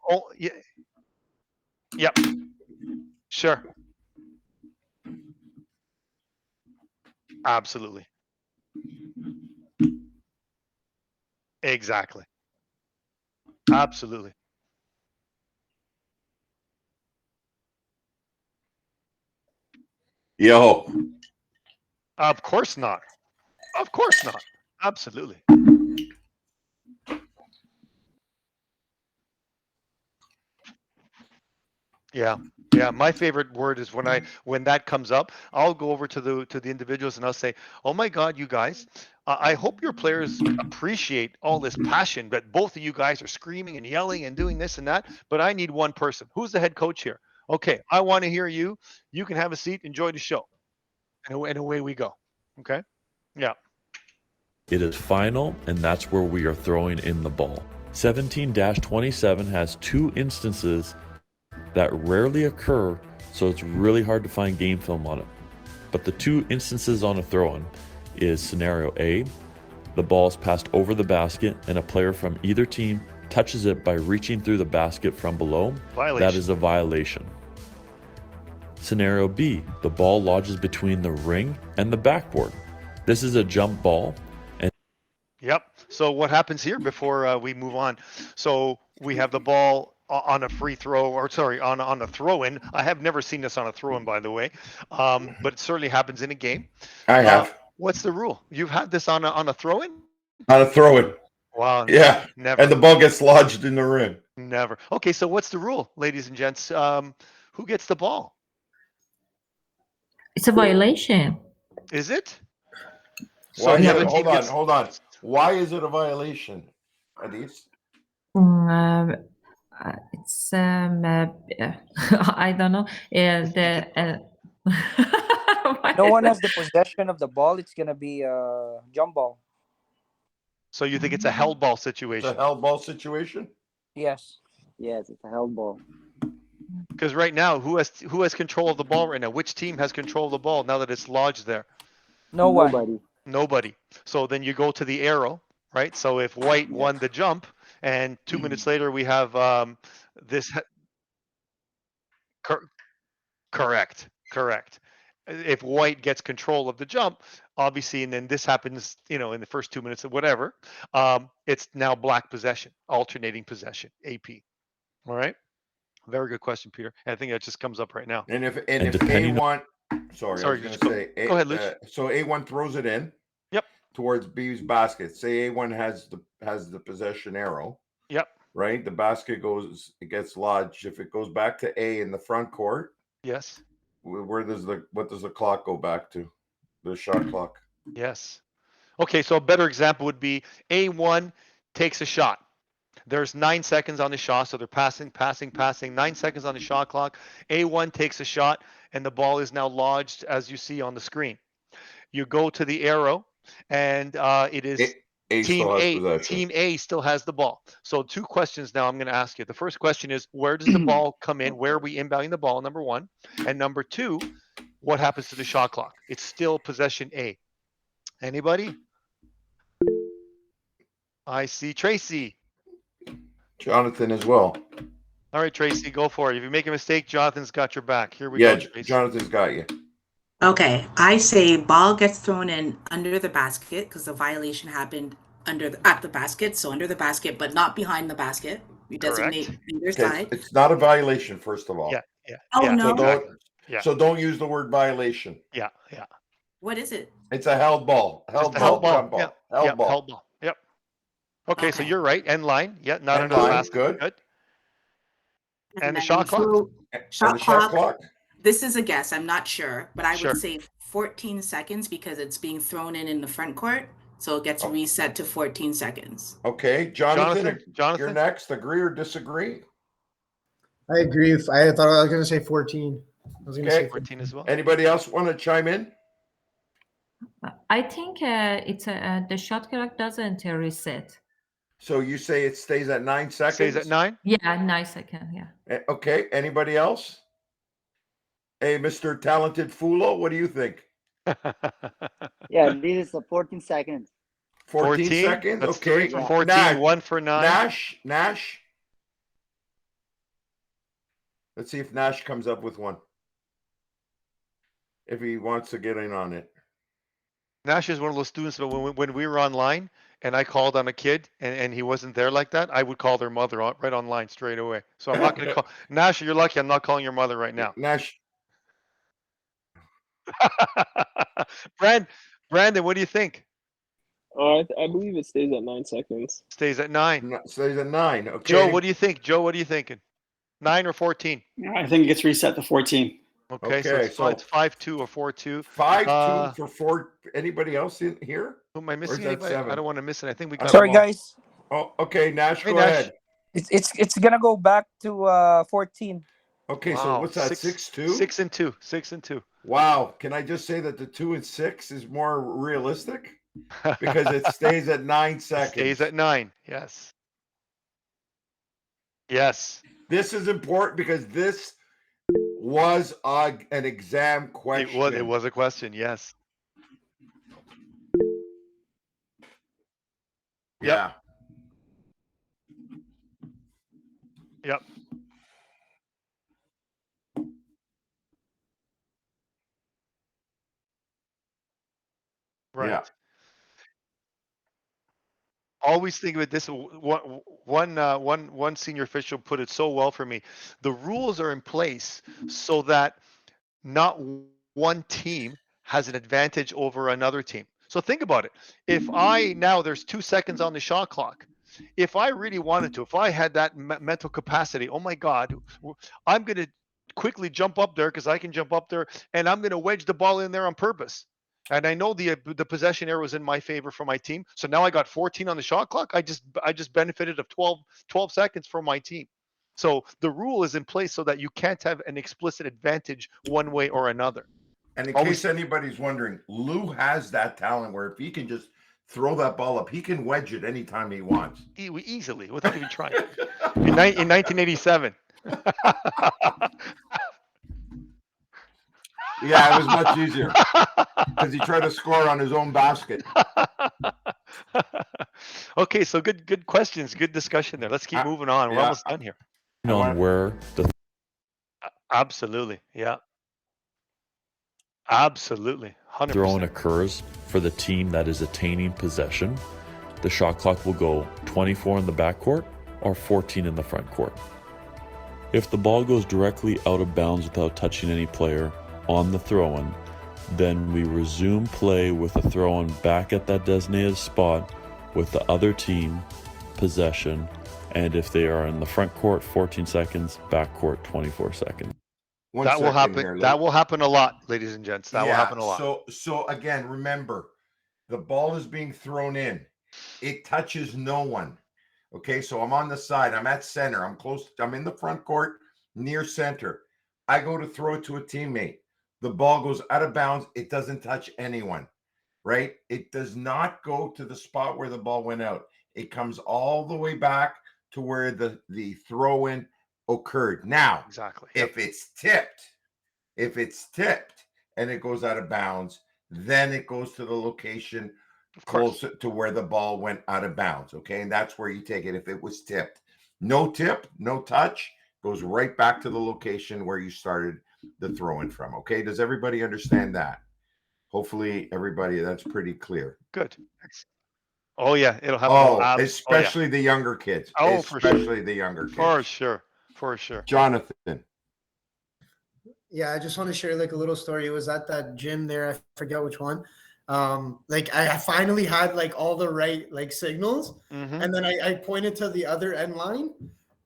Oh, yeah. Yep. Sure. Absolutely. Exactly. Absolutely. Yo. Of course not. Of course not. Absolutely. Yeah. Yeah. My favorite word is when that comes up, I'll go over to the individuals and I'll say, oh my God, you guys, I hope your players appreciate all this passion, but both of you guys are screaming and yelling and doing this and that, but I need one person. Who's the head coach here? Okay, I want to hear you. You can have a seat, enjoy the show. And away we go. Okay? Yeah. It is final, and that's where we are throwing in the ball. 17-27 has two instances that rarely occur, so it's really hard to find game film on it. But the two instances on a throw-in is scenario A, the ball is passed over the basket and a player from either team touches it by reaching through the basket from below. Violation. That is a violation. Scenario B, the ball lodges between the ring and the backboard. This is a jump ball. Yep. So what happens here before we move on? So we have the ball on a free throw, or sorry, on a throw-in. I have never seen this on a throw-in, by the way, but it certainly happens in a game. I have. What's the rule? You've had this on a throw-in? On a throw-in. Wow. Yeah. Never. And the ball gets lodged in the rim. Never. Okay. So what's the rule, ladies and gents? Who gets the ball? It's a violation. Is it? Why the is other it, team hold on. Why is it a violation, Adis? It's I don't know. No one has the possession of the ball. It's gonna be a jump ball. So you think it's a held ball It's situation? a held ball situation? Yes. Yes, it's a held ball. Because right now, who has control of the ball right now? Which team has control of the ball now that it's lodged there? No one. Nobody. Nobody. So then you go to the arrow, right? So if White won the jump, and 2 minutes later we have this. Correct. If White gets control of the jump, obviously, and then this happens, in the first 2 minutes or whatever, it's now black possession, alternating possession, AP. All right. Very good question, Peter. I think that just comes up right now. And if depending A1, sorry, I was going to say, go ahead, Luch. So A1 throws it in. Yep. Towards B's basket. Say A1 has the possession arrow. Yep. Right. The basket it gets lodged. If it goes back to A in the front court. Yes. What does the clock go back to? The shot clock. Yes. Okay, so a better example would be A1 takes a shot. There's 9 seconds on the shot, so they're passing. 9 seconds on the shot clock. A1 takes a shot, and the ball is now lodged, as you see on the screen. You go to the arrow, and it is Team A. Team A still has the ball. So 2 questions now I'm going to ask you. The first question is, where does the ball come in? Where are we inbounding the ball, number 1? And number 2, what happens to the shot clock? It's still possession A. Anybody? I see Tracy. Jonathan as well. All right, Tracy, go for it. If you make a mistake, Jonathan's got your back. Here we go, Tracy. Jonathan's got you. Okay, I say ball gets thrown in under the basket because the violation happened at the basket, so under the basket, but not behind the basket. You designate either side. It's not a violation, first of all. Yeah. Oh, no. So don't use the word violation. Yeah. What is it? It's a held ball. Held Held ball. ball. Yep. Okay, so you're right. End line. Yeah, not End under the line, basket. good. And the shot clock. Shot clock. This is a guess. I'm not sure, but I would say 14 seconds because it's being thrown in the front court. So it gets reset to 14 seconds. Okay, Jonathan, Jonathan, you're next. Agree or disagree? I agree. I thought I was going to say 14. I was going to say 14 as well. Anybody else want to chime in? I think it's the shot clock doesn't reset. So you say it stays at 9 seconds? Stays at 9? Yeah, 9 seconds. Yeah. Okay. Anybody else? Hey, Mr. Talented Fulo, what do you think? Yeah, this is 14 seconds. 14 seconds? That's okay. 3 for 14, 1 for 9. Nash. Let's see if Nash comes up with one. If he wants to get in on it. Nash is one of those students, but when we were online and I called on a kid and he wasn't there like that, I would call their mother right online straight away. So I'm not going to call. Nash, you're lucky I'm not calling your mother right now. Nash. Brandon, what do you think? I believe it stays at 9 seconds. Stays at 9. Stays at 9. Okay. Joe, what do you think? Joe, what are you thinking? 9 or 14? I think it gets reset to 14. Okay, so it's 5-2 or 4-2. 5-2 for 4. Anybody else in here? Who am I missing? I don't want to miss it. I think we got. Sorry, guys. Oh, okay, Nash, Hey, go Nash. ahead. It's gonna go back to 14. Okay, so Wow. what's that? 6-2? 6-2. 6-2. Wow. Can I just say that the 2 and 6 is more realistic because it stays at 9 It seconds. stays at 9. Yes. Yes. This is important because this was an exam question. It was a question. Yes. Yeah. Yep. Right. Yeah. Always think of it this one senior official put it so well for me. The rules are in place so that not one team has an advantage over another team. So think about it. If there's 2 seconds on the shot clock. If I really wanted to, if I had that mental capacity, oh my God, I'm going to quickly jump up there because I can jump up there and I'm going to wedge the ball in there on purpose. And I know the possession error was in my favor for my team. So now I got 14 on the shot clock. I just benefited of 12 seconds for my team. So the rule is in place so that you can't have an explicit advantage one way or another. And in case anybody's wondering, Lou has that talent where if he can just throw that ball up, he can wedge it anytime he wants. Easily, without even trying. In 1987. Yeah, it was much easier because he tried to score on his own basket. Okay, so good questions, good discussion there. Let's keep moving on. We're almost done here. On where the Absolutely, yeah. Absolutely, 100%. throw-in occurs for the team that is attaining possession, the shot clock will go 24 in the backcourt or 14 in the front court. If the ball goes directly out of bounds without touching any player on the throw-in, then we resume play with the throw-in back at that designated spot with the other team possession, and if they are in the front court, 14 seconds, back court, 24 seconds. That will happen. That will happen a lot, ladies and gents. That will happen a lot. So again, remember, the ball is being thrown in. It touches no one. Okay, so I'm on the side. I'm at center. I'm close. I'm in the front court near center. I go to throw it to a teammate. The ball goes out of bounds. It doesn't touch anyone, right? It does not go to the spot where the ball went out. It comes all the way back to where the throw-in occurred. Now, exactly. If it's tipped and it goes out of bounds, then it goes to the location closer to where the ball went out of bounds. Okay, and that's where you take it. If it was tipped, no tip, no touch, goes right back to the location where you started the throw-in from. Okay, does everybody understand that? Hopefully, everybody, that's pretty clear. Good. Oh yeah, it'll happen. Especially the younger kids. Oh, especially the younger kids. For sure. Jonathan. Yeah, I just want to share like a little story. It was at that gym there. I forget which one. Like I finally had like all the right like signals, and then I pointed to the other end line,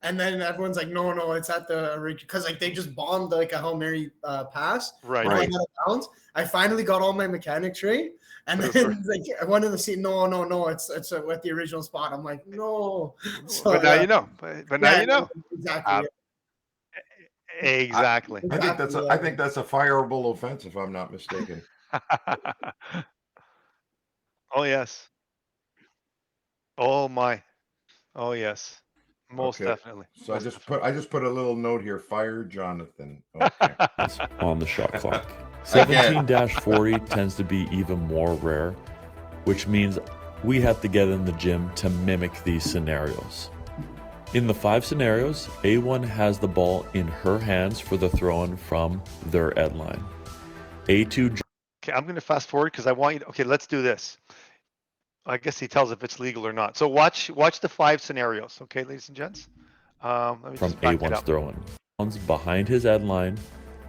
and then everyone's like, no, it's at the because like they just bombed like a Hail Mary pass. Right. Out of bounds. I finally got all my mechanics right. And then like I wanted to see no, it's at the original spot. I'm like, no. So, but now you know. But now you know. Exactly. Exactly. I think that's a fireable offense, if I'm not mistaken. Oh yes. Oh my. Oh yes. Most definitely. So I just put a little note here. Fire Jonathan. Okay. On the shot clock. 17-40 tends to be even more rare, which means we have to get in the gym to mimic these scenarios. In the 5 scenarios, A1 has the ball in her hands for the throw-in from their end line. A2. Okay, I'm going to fast forward because I want you to, okay, let's do this. I guess he tells if it's legal or not. So watch the 5 scenarios, okay, ladies and gents? Let me from just back it A1's up. throw-in. One's behind his end line,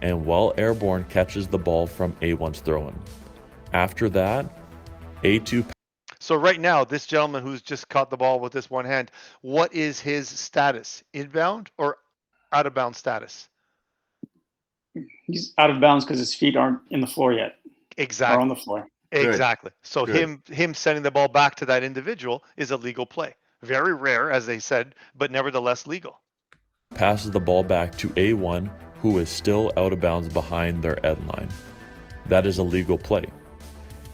and while airborne catches the ball from A1's throw-in. After that, A2. So right now, this gentleman who's just caught the ball with this one hand, what is his status? Inbound or out of bounds status? He's out of bounds because his feet aren't in the floor yet. Exactly. Or on the floor. Exactly. So Good. him sending the ball back to that individual is a legal play. Very rare, as they said, but nevertheless legal. passes the ball back to A1, who is still out of bounds behind their end line. That is a legal play.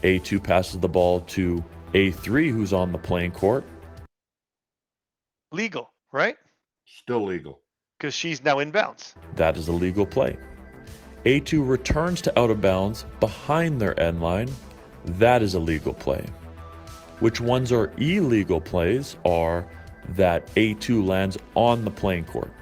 A2 passes the ball to A3, who's on the playing court. Legal, right? Still legal. Because she's now in bounds. That is a legal play. A2 returns to out of bounds behind their end line. That is a legal play. Which ones are illegal plays are that A2 lands on the playing court.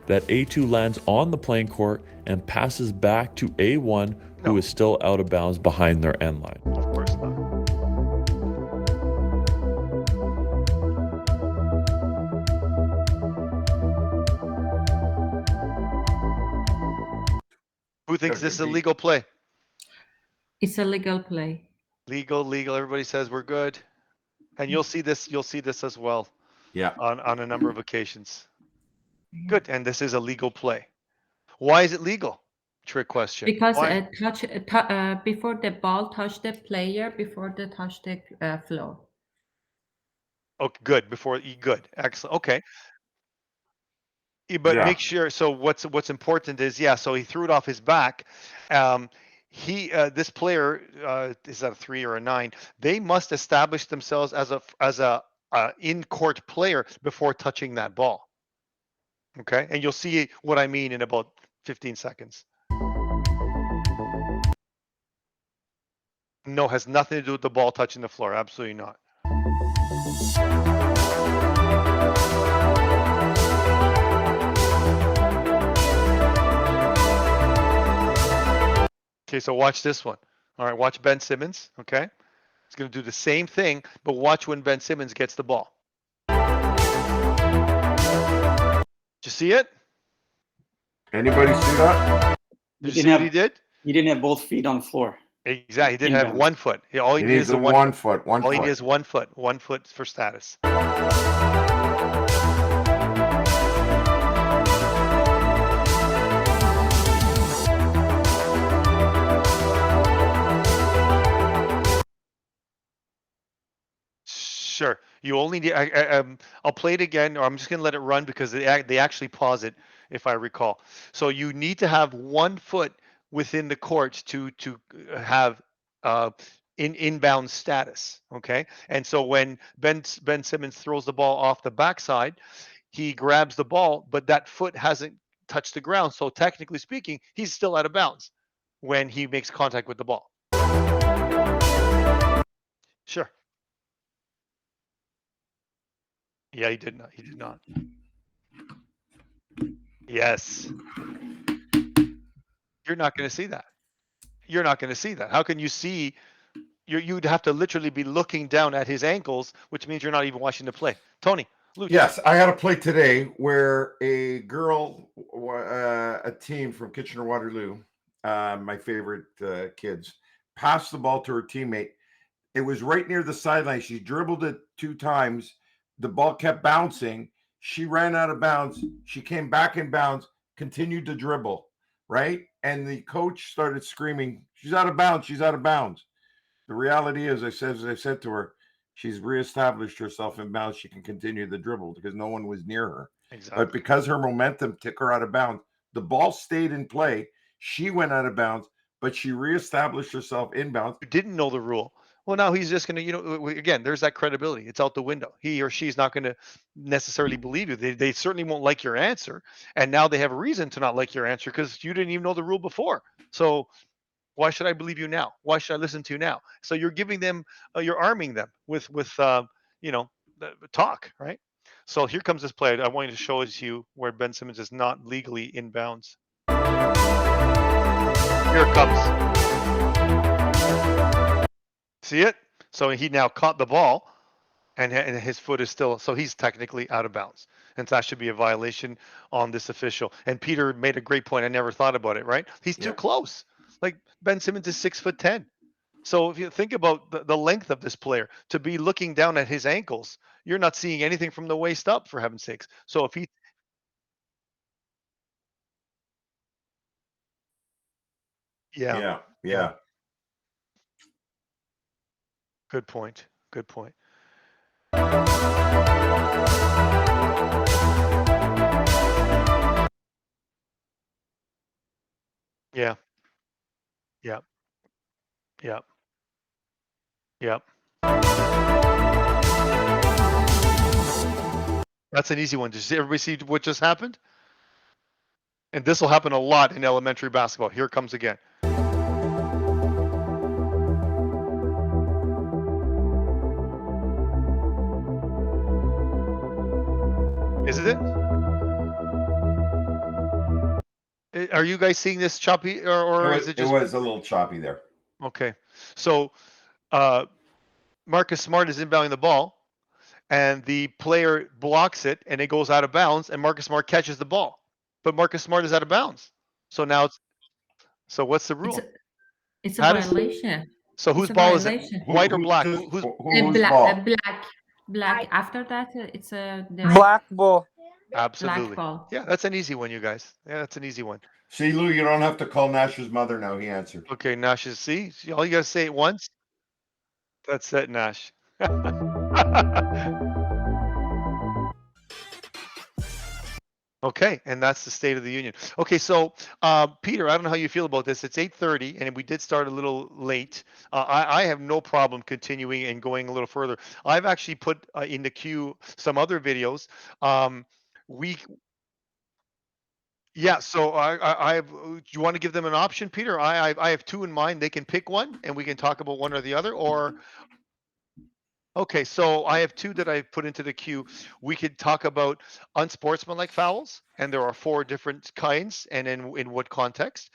That A2 lands on the playing court and passes back to A1, who is still out of bounds behind their end line. Of course not. Who thinks this is a legal play? It's a legal play. Legal. Everybody says we're good. And you'll see this as well. Yeah. On a number of occasions. Good. And this is a legal play. Why is it legal? Trick question. Because before the ball touched the player, before they touch the floor. Okay, good. Good. Excellent. Okay. But make sure. So what's important is so he threw it off his back. This player is that a 3 or a 9? They must establish themselves as a in-court player before touching that ball. Okay, and you'll see what I mean in about 15 seconds. No, has nothing to do with the ball touching the floor. Absolutely not. Okay, so watch this one. All right, watch Ben Simmons. Okay, he's going to do the same thing, but watch when Ben Simmons gets the ball. Did you see it? Anybody see that? Did you see what he did? He didn't have both feet on the floor. Exactly. He didn't have 1 foot. All he needs is one foot. All he needs is 1 foot. 1 foot for status. Sure. You only need. I'll play it again, or I'm just going to let it run because they actually pause it, if I recall. So you need to have 1 foot within the court to have inbound status. Okay. And so when Ben Simmons throws the ball off the backside, he grabs the ball, but that foot hasn't touched the ground. So technically speaking, he's still out of bounds when he makes contact with the ball. Sure. Yeah, he did not. He did not. Yes. You're not going to see that. You're not going to see that. How can you see? You'd have to literally be looking down at his ankles, which means you're not even watching the play. Tony, Luch. Yes, I had a play today where a girl, a team from Kitchener-Waterloo, my favorite kids, passed the ball to her teammate. It was right near the sideline. She dribbled it 2 times. The ball kept bouncing. She ran out of bounds. She came back in bounds, continued to dribble, right? And the coach started screaming, "She's out of bounds. She's out of bounds." The reality is, as I said to her, she's reestablished herself in bounds. She can continue the dribble because no one was near her. Exactly. But because her momentum took her out of bounds, the ball stayed in play. She went out of bounds, but she reestablished herself in bounds. You didn't know the rule. Well, now he's just going to, again, there's that credibility. It's out the window. He or she's not going to necessarily believe you. They certainly won't like your answer. And now they have a reason to not like your answer because you didn't even know the rule before. So why should I believe you now? Why should I listen to you now? So you're giving them, you're arming them with talk, right? So here comes this play. I want you to show it to you where Ben Simmons is not legally in bounds. Here it comes. See it? So he now caught the ball, and his foot is still, so he's technically out of bounds. And so that should be a violation on this official. And Peter made a great point. I never thought about it, right? He's too close. Like Ben Simmons is 6'10". So if you think about the length of this player, to be looking down at his ankles, you're not seeing anything from the waist up, for heaven's sakes. So if he... Yeah. Good point. Good point. Yeah. Yeah. Yeah. Yeah. That's an easy one. Did everybody see what just happened? And this will happen a lot in elementary basketball. Here it comes again. Is it? Are you guys seeing this choppy, or is it just? It was a little choppy there. Okay. So Marcus Smart is inbounding the ball, and the player blocks it, and it goes out of bounds, and Marcus Smart catches the ball. But Marcus Smart is out of bounds. So now what's the rule? It's a violation. So whose ball is it? White or black? Whose ball? ball? Black. After that, it's a Black ball. Absolutely. Black ball. Yeah, that's an easy one, you guys. Yeah, that's an easy one. See, Lou, you don't have to call Nash's mother now. He answered. Okay, Nash is see. All you gotta say it once. That's it, Nash. Okay, and that's the State of the Union. Okay, so Peter, I don't know how you feel about this. It's 8:30, and we did start a little late. I have no problem continuing and going a little further. I've actually put in the queue some other videos. Yeah, so I have. Do you want to give them an option, Peter? I have two in mind. They can pick one, and we can talk about one or the other. Or okay, so I have two that I put into the queue. We could talk about unsportsmanlike fouls, and there are 4 different kinds, and in what context.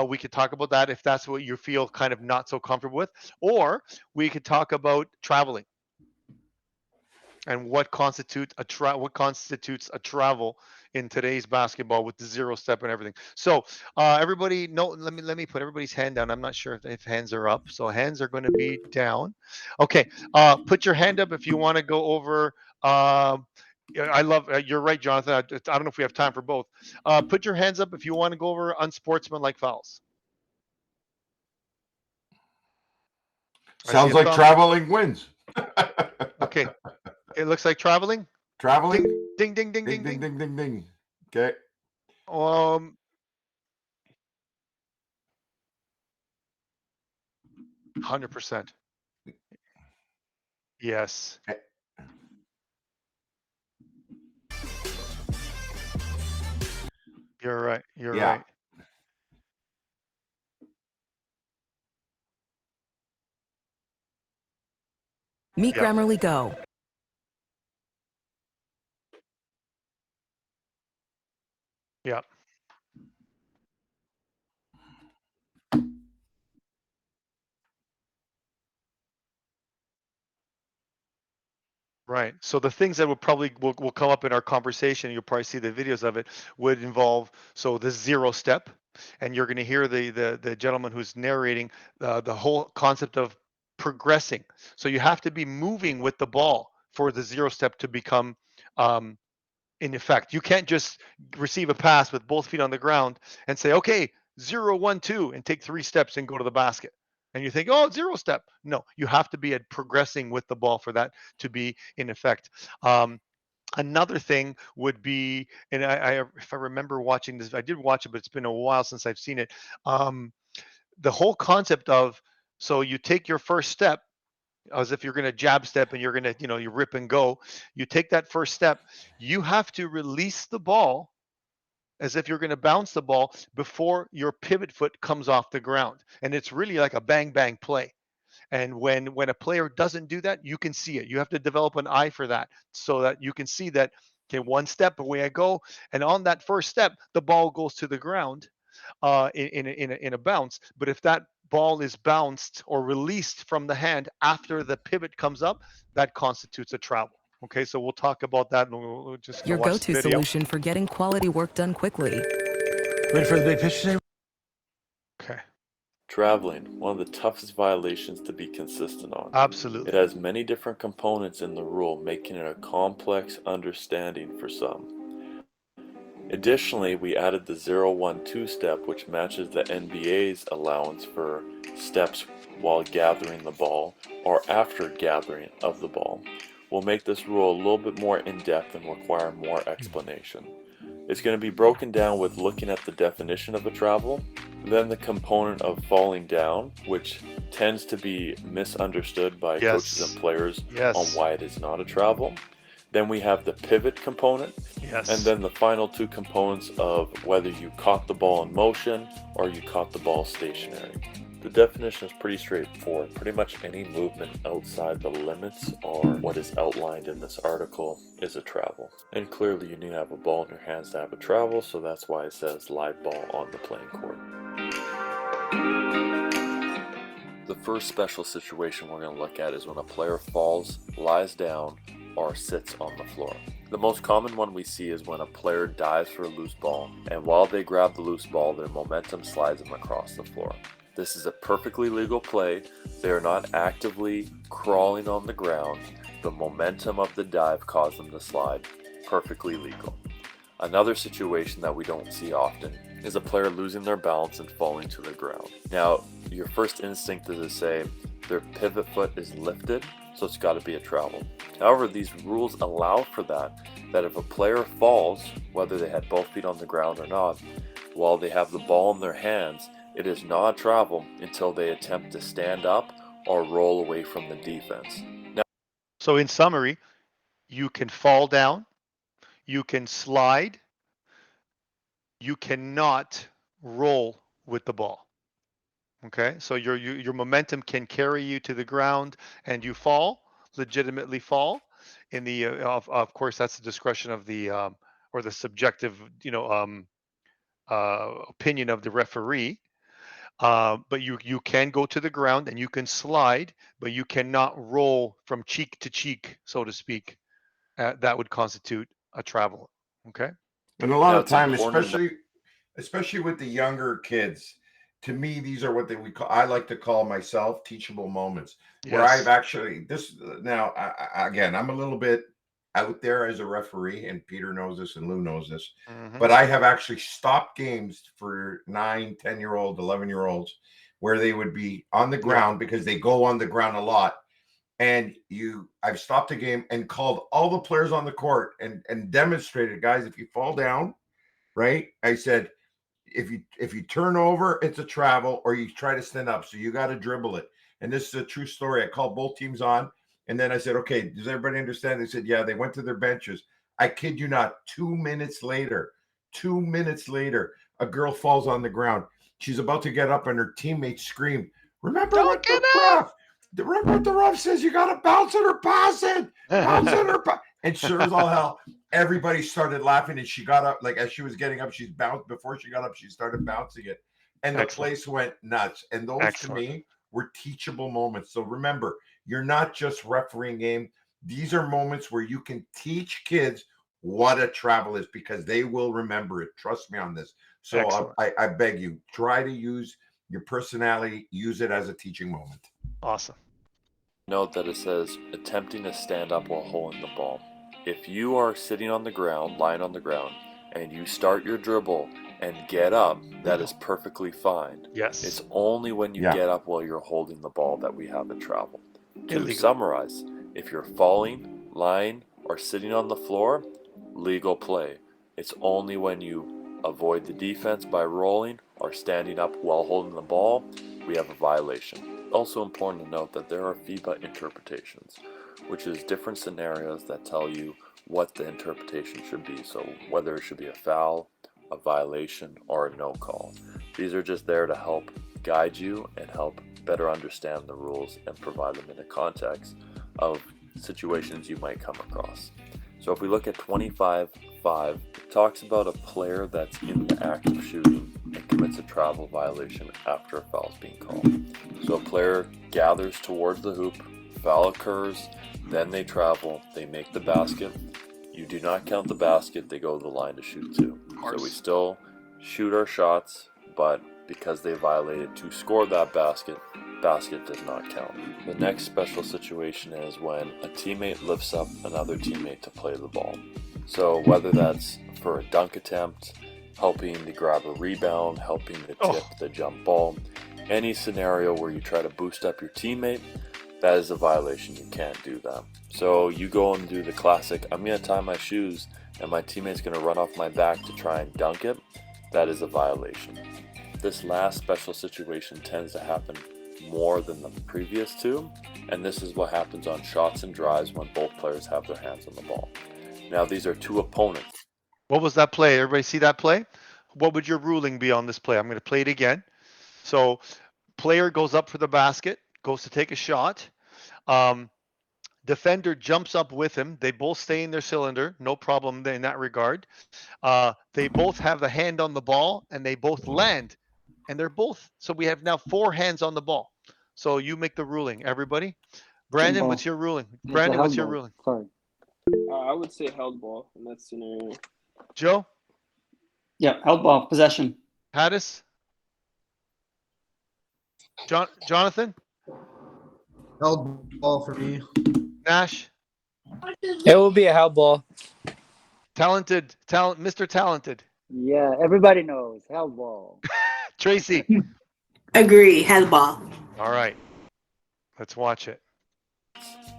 We could talk about that if that's what you feel kind of not so comfortable with, or we could talk about traveling and what constitutes a travel in today's basketball with the 0 step and everything. So everybody, no, let me put everybody's hand down. I'm not sure if hands are up, so hands are going to be down. Okay, put your hand up if you want to go over. I love. You're right, Jonathan. I don't know if we have time for both. Put your hands up if you want to go over unsportsmanlike fouls. Sounds like traveling wins. Okay. It looks like traveling. Traveling. Ding ding ding ding ding ding ding ding. Okay. 100%. Yes. You're right. You're right. Meet Grammarly Go. Yeah. Right. So the things that will probably will come up in our conversation, you'll probably see the videos of it, would involve the 0 step, and you're going to hear the gentleman who's narrating the whole concept of progressing. So you have to be moving with the ball for the 0 step to become in effect. You can't just receive a pass with both feet on the ground and say, okay, 0, 1, 2, and take 3 steps and go to the basket. And you think, oh, 0 step. No, you have to be progressing with the ball for that to be in effect. Another thing would be, and if I remember watching this, I did watch it, but it's been a while since I've seen it. The whole concept of, so you take your first step, as if you're going to jab step and you're going to, you rip and go. You take that first step, you have to release the ball as if you're going to bounce the ball before your pivot foot comes off the ground. And it's really like a bang, bang play. And when a player doesn't do that, you can see it. You have to develop an eye for that so that you can see that, okay, 1 step, away I go. And on that first step, the ball goes to the ground in a bounce. But if that ball is bounced or released from the hand after the pivot comes up, that constitutes a travel. Okay, so we'll talk about that, and we'll just your go-to solution for getting quality work done quickly. Ready for the big pitch today? Okay. Traveling, one of the toughest violations to be consistent on. Absolutely. It has many different components in the rule, making it a complex understanding for some. Additionally, we added the 0-1-2 step, which matches the NBA's allowance for steps while gathering the ball or after gathering of the ball. We'll make this rule a little bit more in-depth and require more explanation. It's going to be broken down with looking at the definition of a travel, then the component of falling down, which tends to be misunderstood by coaches and players on why it is not a travel. Then we have the pivot component, and then the final two components of whether you caught the ball in motion or you caught the ball stationary. The definition is pretty straightforward. Pretty much any movement outside the limits or what is outlined in this article is a travel. And clearly you need to have a ball in your hands to have a travel, so that's why it says live ball on the playing court. The first special situation we're going to look at is when a player falls, lies down, or sits on the floor. The most common one we see is when a player dives for a loose ball, and while they grab the loose ball, their momentum slides them across the floor. This is a perfectly legal play. They are not actively crawling on the ground. The momentum of the dive caused them to slide. Perfectly legal. Another situation that we don't see often is a player losing their balance and falling to the ground. Now, your first instinct is to say their pivot foot is lifted, so it's got to be a travel. However, these rules allow for that if a player falls, whether they had both feet on the ground or not, while they have the ball in their hands, it is not a travel until they attempt to stand up or roll away from the defense. Now, so in summary, you can fall down, you can slide, you cannot roll with the ball. Okay, so your momentum can carry you to the ground and you fall, legitimately fall. In the of course that's the discretion of the or the subjective opinion of the referee. But you can go to the ground and you can slide, but you cannot roll from cheek to cheek, so to speak. That would constitute a travel. Okay. And a lot of time, especially with the younger kids, to me, these are what I like to call myself teachable moments, where I've actually again, I'm a little bit out there as a referee, and Peter knows this and Lou knows this, but I have actually stopped games for 9, 10-year-old, 11-year-olds where they would be on the ground because they go on the ground a lot. And I've stopped a game and called all the players on the court and demonstrated, guys, if you fall down, right? I said, if you turn over, it's a travel, or you try to stand up. So you got to dribble it. And this is a true story. I called both teams on, and then I said, okay, does everybody understand? They said, yeah. They went to their benches. I kid you not, 2 minutes later, a girl falls on the ground. She's about to get up, and her teammates scream, remember what the ref says, you got to bounce it or pass it. Bounce it or pass. And sure as all hell, everybody started laughing, and she got up, like as she was getting up, she's bounced. Before she got up, she started bouncing it, and the place went nuts. And those to me were teachable moments. So remember, you're not just refereeing game. These are moments where you can teach kids what a travel is, because they will remember it. Trust me on this. So I beg you, try to use your personality, use it as a teaching moment. Awesome. Note that it says attempting to stand up while holding the ball. If you are sitting on the ground, lying on the ground, and you start your dribble and get up, that is perfectly fine. Yes. It's only when you get up while you're holding the ball that we have a travel. To summarize, if you're falling, lying, or sitting on the floor, legal play. It's only when you avoid the defense by rolling or standing up while holding the ball, we have a violation. Also important to note that there are FIBA interpretations, which is different scenarios that tell you what the interpretation should be. So whether it should be a foul, a violation, or a no call. These are just there to help guide you and help better understand the rules and provide them in a context of situations you might come across. So if we look at 25.5, it talks about a player that's in the act of shooting and commits a travel violation after a foul is being called. So a player gathers towards the hoop, foul occurs, then they travel, they make the basket. You do not count the basket, they go to the line to shoot too. So we still shoot our shots, but because they violated to score that basket does not count. The next special situation is when a teammate lifts up another teammate to play the ball. So whether that's for a dunk attempt, helping to grab a rebound, helping to tip the jump ball, any scenario where you try to boost up your teammate, that is a violation. You can't do that. So you go and do the classic, I'm going to tie my shoes and my teammate's going to run off my back to try and dunk it. That is a violation. This last special situation tends to happen more than the previous two, and this is what happens on shots and drives when both players have their hands on the ball. Now these are two opponents. What was that play? Everybody see that play? What would your ruling be on this play? I'm going to play it again. So player goes up for the basket, goes to take a shot. Defender jumps up with him. They both stay in their cylinder. No problem in that regard. They both have the hand on the ball and they both land. And they're both, so we have now 4 hands on the ball. So you make the ruling, everybody. Brandon, what's your ruling? Brandon, what's your ruling? Sorry. I would say held ball in that scenario. Joe? Yeah, held ball, possession. Haddis? Jonathan? Held ball for me. Nash? It will be a held ball. Mr. Talented. Yeah, everybody knows held ball. Tracy? Agree, held ball. All right. Let's watch it.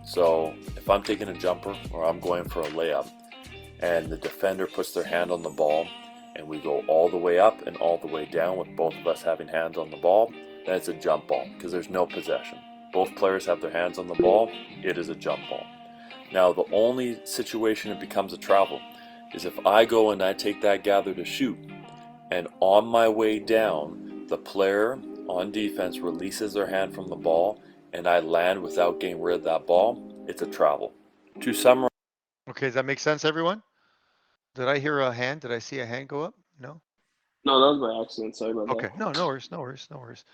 So if I'm taking a jumper or I'm going for a layup and the defender puts their hand on the ball and we go all the way up and all the way down with both of us having hands on the ball, then it's a jump ball because there's no possession. Both players have their hands on the ball, it is a jump ball. Now the only situation it becomes a travel is if I go and I take that gather to shoot and on my way down the player on defense releases their hand from the ball and I land without getting rid of that ball, it's a travel. To summarize. Okay, does that make sense, everyone? Did I hear a hand? Did I see a hand go up? No? No, that was by accident. Sorry about Okay, that. no worries.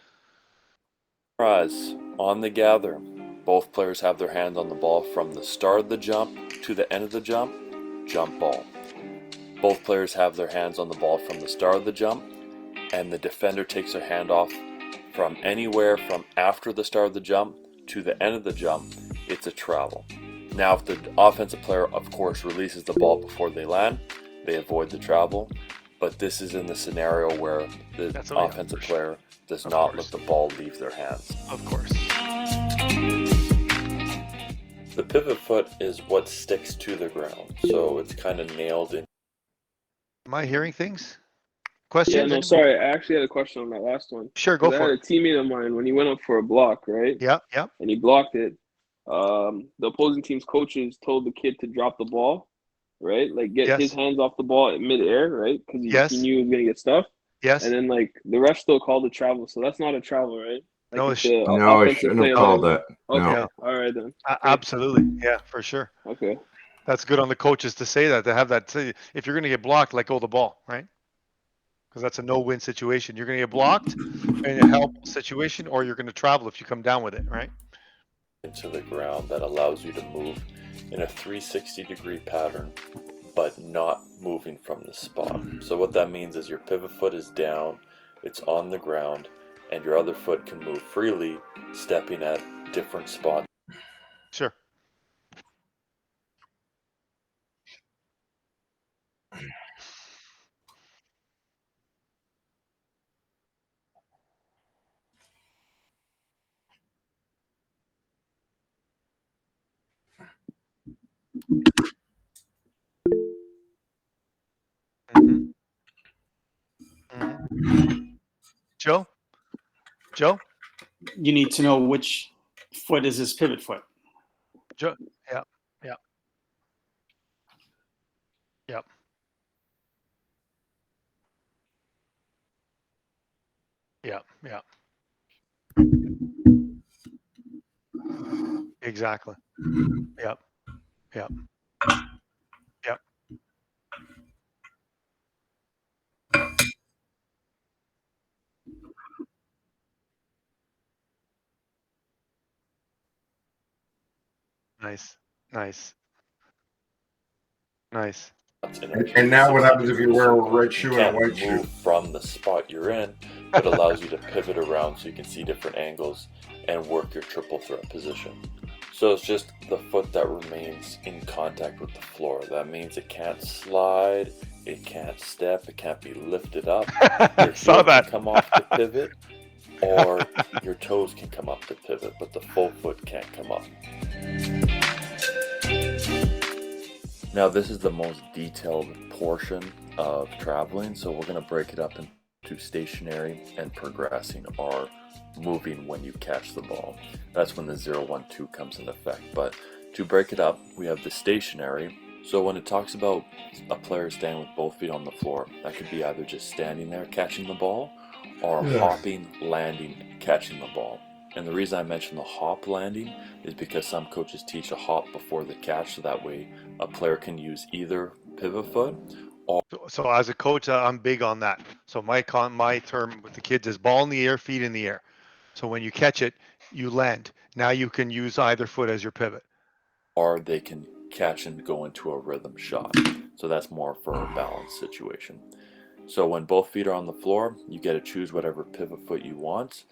On the gather, both players have their hands on the ball from the start of the jump to the end of the jump ball. Both players have their hands on the ball from the start of the jump, and the defender takes their hand off from anywhere from after the start of the jump to the end of the jump, it's a travel. Now if the offensive player of course releases the ball before they land, they avoid the travel, but this is in the scenario where the offensive player does not let the ball leave their hands. Of course. The pivot foot is what sticks to the ground, so it's kind of nailed in. Am I hearing things? Questions? Yeah, no, sorry. I actually had a question on that last one. Sure, go I for had it. a teammate of mine when he went up for a block, right? Yeah. And he blocked it. The opposing team's coaches told the kid to drop the ball, right? Like get his hands off the ball in midair, right? Because he knew he was gonna get stuffed. Yes. And then like the ref still called it travel, so that's not a travel, right? Like No, it shouldn't have called that. Okay, No. all right then. Absolutely, yeah, for sure. Okay. That's good on the coaches to say that, to have that. If you're going to get blocked, let go of the ball, right? Because that's a no-win situation. You're going to get blocked in a help situation, or you're going to travel if you come down with it, right? Into the ground that allows you to move in a 360-degree pattern, but not moving from the spot. So what that means is your pivot foot is down, it's on the ground, and your other foot can move freely, stepping at different spots. Sure. Joe? You need to know which foot is his pivot foot. Joe? Yeah. Exactly. Yep. Nice. And now what happens if you wear a red shoe and a white shoe? Move from the spot you're in, but allows you to pivot around so you can see different angles and work your triple threat position. So it's just the foot that remains in contact with the floor. That means it can't slide, it can't step, it can't be lifted up. Your Saw heel that. can come off the pivot, or your toes can come up to pivot, but the full foot can't come up. Now this is the most detailed portion of traveling, so we're going to break it up into stationary and progressing, or moving when you catch the ball. That's when the 0-1-2 comes into effect. But to break it up, we have the stationary. So when it talks about a player standing with both feet on the floor, that could be either just standing there catching the ball, or hopping, landing, catching the ball. And the reason I mention the hop landing is because some coaches teach a hop before the catch, so that way a player can use either pivot foot or... So as a coach, I'm big on that. So my term with the kids is ball in the air, feet in the air. So when you catch it, you land. Now you can use either foot as your pivot. Or they can catch and go into a rhythm shot. So that's more for a balance situation. So when both feet are on the floor, you get to choose whatever pivot foot you want.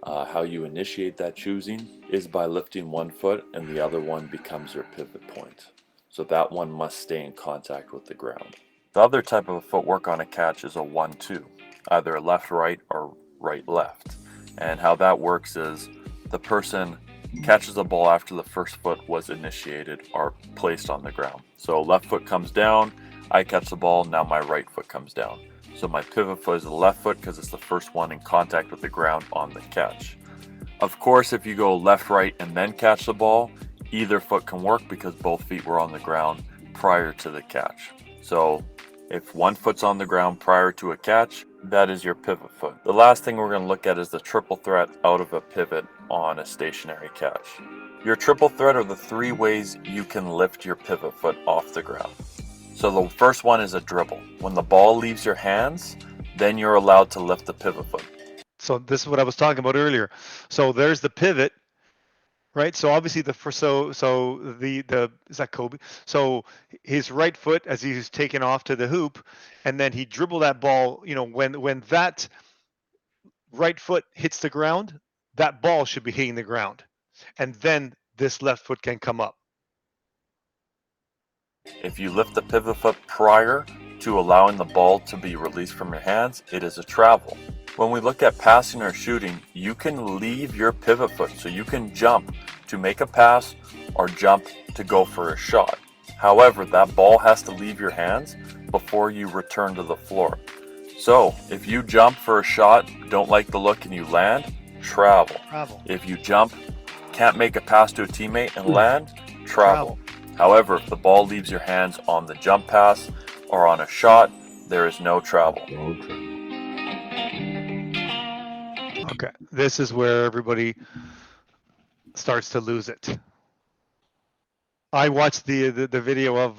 How you initiate that choosing is by lifting one foot and the other one becomes your pivot point. So that one must stay in contact with the ground. The other type of footwork on a catch is a 1-2, either left-right or right-left. And how that works is the person catches the ball after the first foot was initiated or placed on the ground. So left foot comes down, I catch the ball, now my right foot comes down. So my pivot foot is the left foot because it's the first one in contact with the ground on the catch. Of course, if you go left, right, and then catch the ball, either foot can work because both feet were on the ground prior to the catch. So if one foot's on the ground prior to a catch, that is your pivot foot. The last thing we're going to look at is the triple threat out of a pivot on a stationary catch. Your triple threat are the 3 ways you can lift your pivot foot off the ground. So the first one is a dribble. When the ball leaves your hands, then you're allowed to lift the pivot foot. So this is what I was talking about earlier. So there's the pivot, right? So obviously the is that Kobe? So his right foot as he's taken off to the hoop, and then he dribbled that ball. You know, when that right foot hits the ground, that ball should be hitting the ground, and then this left foot can come up. If you lift the pivot foot prior to allowing the ball to be released from your hands, it is a travel. When we look at passing or shooting, you can leave your pivot foot, so you can jump to make a pass or jump to go for a shot. However, that ball has to leave your hands before you return to the floor. So if you jump for a shot, don't like the look, and you land, travel. If you jump, can't make a pass to a teammate and land, travel. However, if the ball leaves your hands on the jump pass or on a shot, there is no travel. Okay, this is where everybody starts to lose it. I watched the video of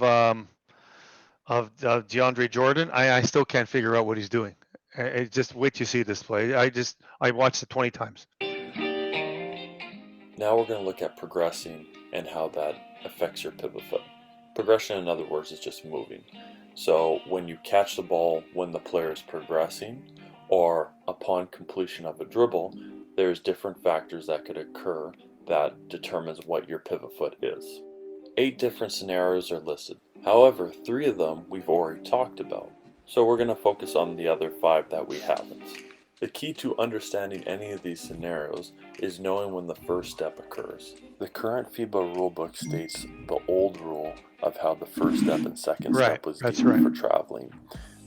DeAndre Jordan. I still can't figure out what he's doing. Just wait till you see this play. I watched it 20 times. Now we're going to look at progressing and how that affects your pivot foot. Progression, in other words, is just moving. So when you catch the ball when the player is progressing, or upon completion of a dribble, there's different factors that could occur that determines what your pivot foot is. 8 different scenarios are listed. However, 3 of them we've already talked about. So we're going to focus on the other 5 that we haven't. The key to understanding any of these scenarios is knowing when the first step occurs. The current FIBA rulebook states the old rule of how the first step and second step was given for traveling.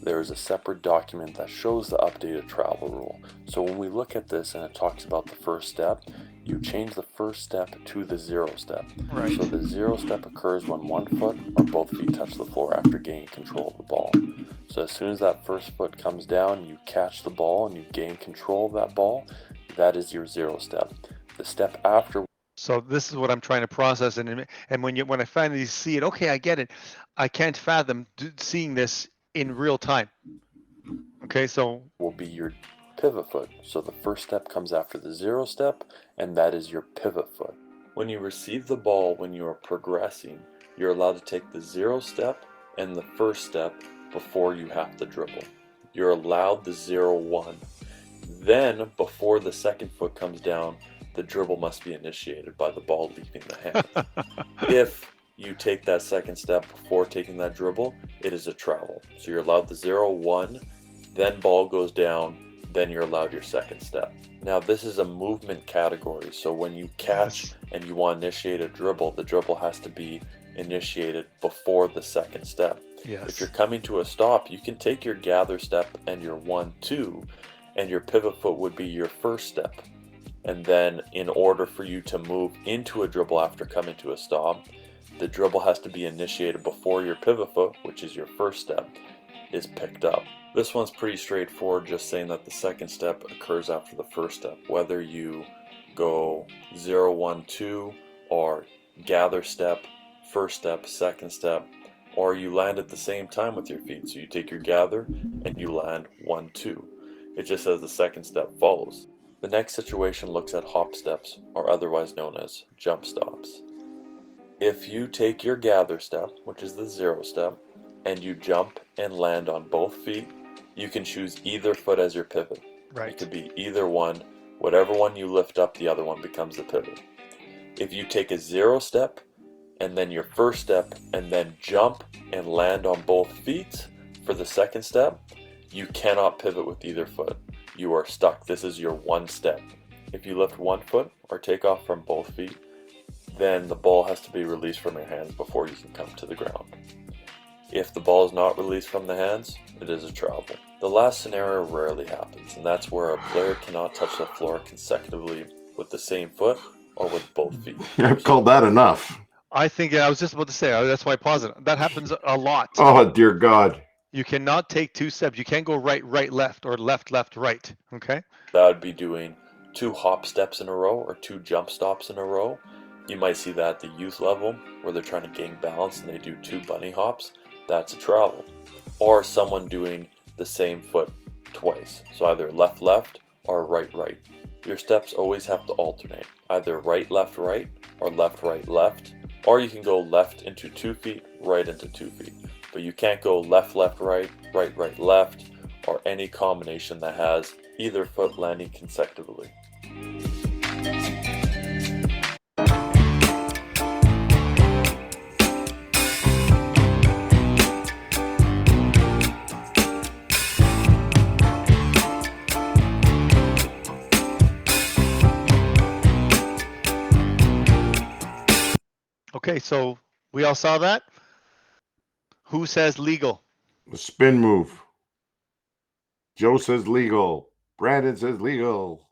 There is a separate document that shows the updated travel rule. So when we look at this and it talks about the first step, you change the first step to the 0 step. So the 0 step occurs when one foot or both feet touch the floor after gaining control of the ball. So as soon as that first foot comes down, you catch the ball and you gain control of that ball, that is your 0 step. The step after. So this is what I'm trying to process, and when I finally see it, okay, I get it. I can't fathom seeing this in real time. Okay, so will be your pivot foot. So the first step comes after the 0 step, and that is your pivot foot. When you receive the ball when you are progressing, you're allowed to take the 0 step and the first step before you have to dribble. You're allowed the 0-1. Then, before the second foot comes down, the dribble must be initiated by the ball leaving the hand. If you take that second step before taking that dribble, it is a travel. So you're allowed the 0-1, then ball goes down, then you're allowed your second step. Now this is a movement category, so when you catch and you want to initiate a dribble, the dribble has to be initiated before the second step. Yes. If you're coming to a stop, you can take your gather step and your 1-2, and your pivot foot would be your first step. And then in order for you to move into a dribble after coming to a stop, the dribble has to be initiated before your pivot foot, which is your first step, is picked up. This one's pretty straightforward, just saying that the second step occurs after the first step. Whether you go 0-1-2 or gather step, first step, second step, or you land at the same time with your feet. So you take your gather and you land 1-2. It just says the second step follows. The next situation looks at hop steps, or otherwise known as jump stops. If you take your gather step, which is the 0 step, and you jump and land on both feet, you can choose either foot as your pivot. Right. It could be either one. Whatever one you lift up, the other one becomes the pivot. If you take a 0 step, and then your first step, and then jump and land on both feet for the second step, you cannot pivot with either foot. You are stuck. This is your one step. If you lift one foot or take off from both feet, then the ball has to be released from your hands before you can come to the ground. If the ball is not released from the hands, it is a travel. The last scenario rarely happens, and that's where a player cannot touch the floor consecutively with the same foot or with both feet. I've called that enough. I think I was just about to say, that's why I paused it. That happens a lot. Oh, dear God. You cannot take two steps. You can't go right, right, left, or left, left, right. Okay? That would be doing 2 hop steps in a row or 2 jump stops in a row. You might see that at the youth level where they're trying to gain balance and they do 2 bunny hops. That's a travel. Or someone doing the same foot twice. So either left, left, or right, right. Your steps always have to alternate. Either right, left, right, or left, right, left. Or you can go left into 2 feet, right into 2 feet. But you can't go left, left, right, right, right, left, or any combination that has either foot landing consecutively. Okay, so we all saw that. Who says legal? The spin move. Joe says legal. Brandon says legal.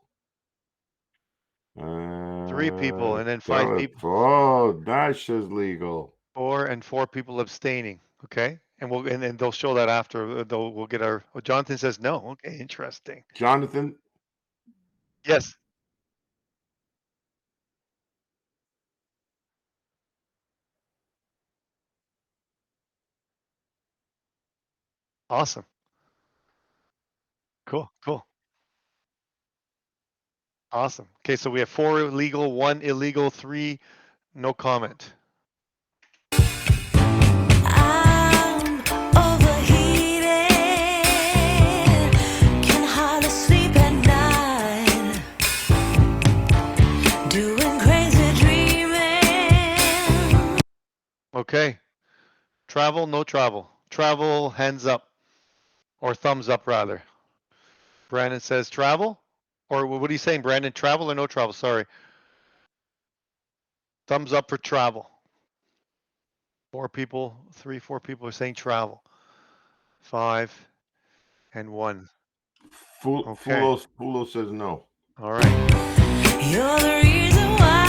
3 people, and then 5 people. Oh, Dash says legal. 4 and 4 people abstaining. Okay, and then they'll show that after. We'll get our. Oh, Jonathan says no. Okay, interesting. Jonathan. Yes. Awesome. Cool, cool. Awesome. Okay, so we have 4 legal, 1 illegal, 3 no comment. I'm overheated, can hardly sleep at night, doing crazy dreaming. Okay. Travel, no travel. Travel, hands up. Or thumbs up, rather. Brandon says travel? Or what are you saying, Brandon? Travel or no travel? Sorry. Thumbs up for travel. 4 people, 3, 4 people are saying travel. 5 and 1. Okay. Fulo says no. All right. You're the reason why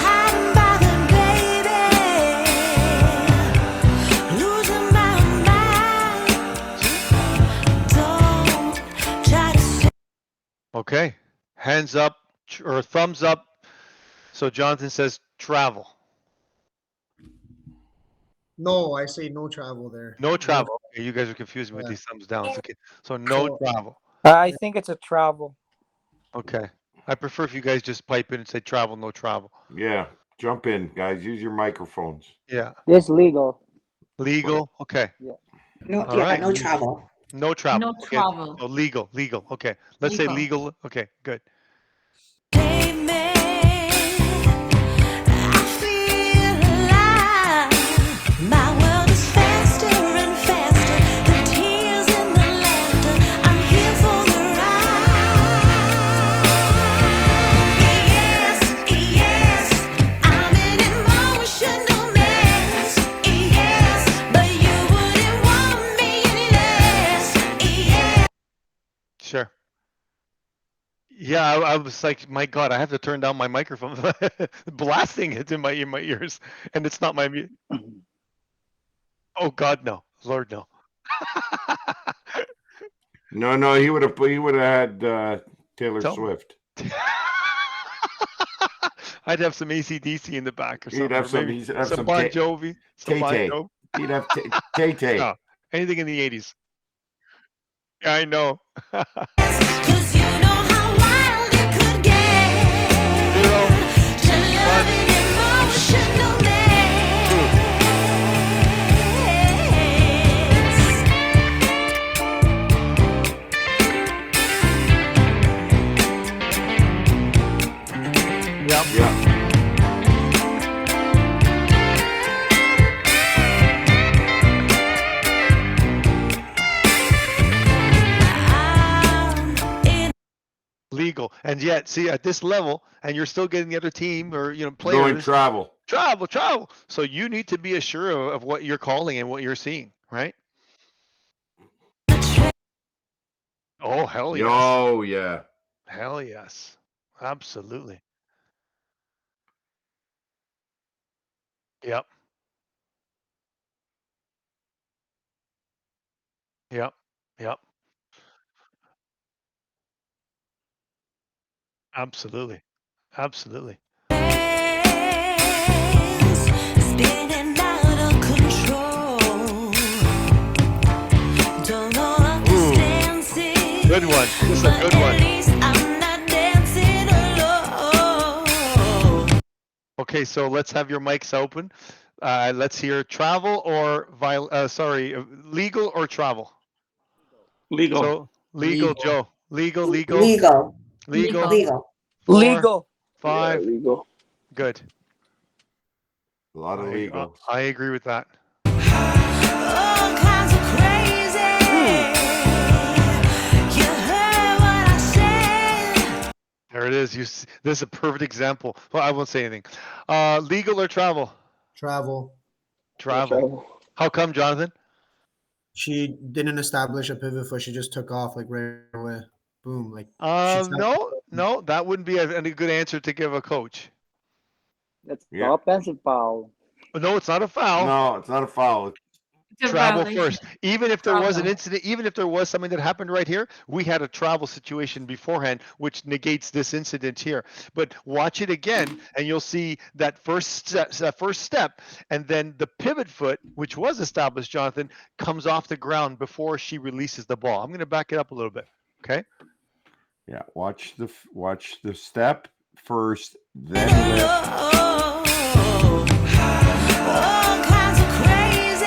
I'm bothered, baby, losing my mind. Don't try to say. Okay. Hands up or thumbs up. So Jonathan says travel. No, I say no travel there. No travel. Okay, you guys are confusing with these thumbs down. Okay. So no travel. I think it's a travel. Okay. I prefer if you guys just pipe in and say travel, no travel. Yeah. Jump in, guys. Use your microphones. Yeah. It's legal. Legal. Okay. Yeah. No, All yeah, right. no travel. No travel. No Okay. travel. So legal. Okay. Let's say legal. Okay. Good. My world is faster and faster. The tears in the Yeah, I was like, my God, I have to turn down my microphone, blasting it in my ears, and it's not my mute. Oh God, no, Lord, no. No, he would have had Taylor Swift. I'd have some AC/DC in the back or He'd something, have or some. maybe He'd have some some Bon Jovi, some Bon Tay-Tay. Jovi. He'd have Tay-Tay. No, anything in the 80s. Yeah, I know. Cause you know how wild it could get. To love an emotional Yeah. Legal, and yet, see, at this level, and you're still getting the other team or players Going travel. So you need to be assured of what you're calling and what you're seeing, right? Oh hell yes! Oh yeah! Hell yes! Absolutely. Yep. Yep. Yep. Absolutely. Absolutely. spinning out of control. Don't know what this dance is, Good one. This is a good but one. at least I'm not dancing alone. Okay, so let's have your mics open. Let's hear travel or legal or travel. Legal. So legal, Joe. Legal. Legal. Legal. 4, Legal. 5. Yeah, legal. Good. A lot of legals. I agree with that. All kinds of crazy. You heard what I said. There it is. This is a perfect example. Well, I won't say anything. Legal or travel? Travel. Travel. How come, Jonathan? She didn't establish a pivot foot. She just took off like right away. Boom. Like No, that wouldn't be a good answer to give a coach. That's the offensive foul. No, it's not a foul. No, it's not a foul. Travel first. Even if there was an incident, even if there was something that happened right here, we had a travel situation beforehand, which negates this incident here. But watch it again, and you'll see that first step, and then the pivot foot, which was established, Jonathan, comes off the ground before she releases the ball. I'm going to back it up a little bit. Okay. Yeah. Watch the step first, then lift. All kinds of crazy.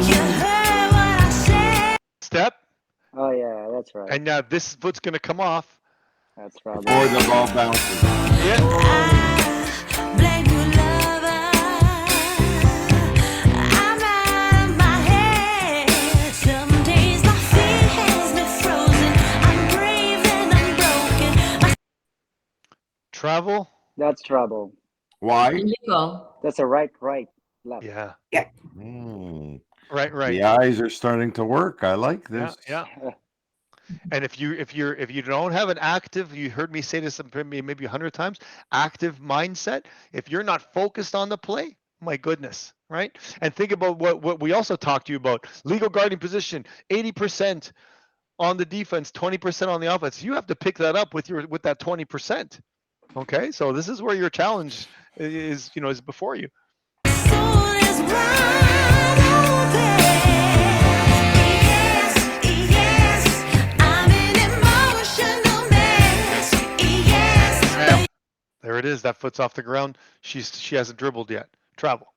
You heard what I said. Step. Oh yeah, that's right. And now this foot's going to come off. That's right. Before the ball bounces. Yeah. Blame you, lover. I'm out of my head. Some days my feet has me frozen. I'm brave and I'm broken. Travel. That's trouble. Why? Legal. That's a right, left. Yeah. Right. Right. The eyes are starting to work. I like this. Yeah. And if you don't have an active, you heard me say this maybe 100 times, active mindset. If you're not focused on the play, my goodness, right? And think about what we also talked to you about: legal guarding position, 80% on the defense, 20% on the offense. You have to pick that up with that 20%. Okay, so this is where your challenge is before you. Soul is wide open. Yes, I'm an emotional mess. Yes. There it is. That foot's off the ground. She hasn't dribbled yet. Travel.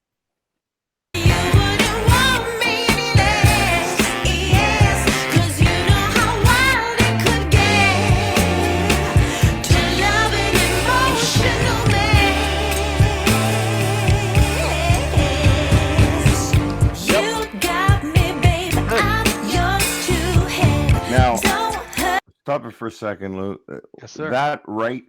You wouldn't want me any less. Yes, 'cause you know how wild it could get. To love an emotional mess. You got me, babe. I'm yours to have. Now, Don't hurt. stop it for a second, Lou. Yes, sir. That right.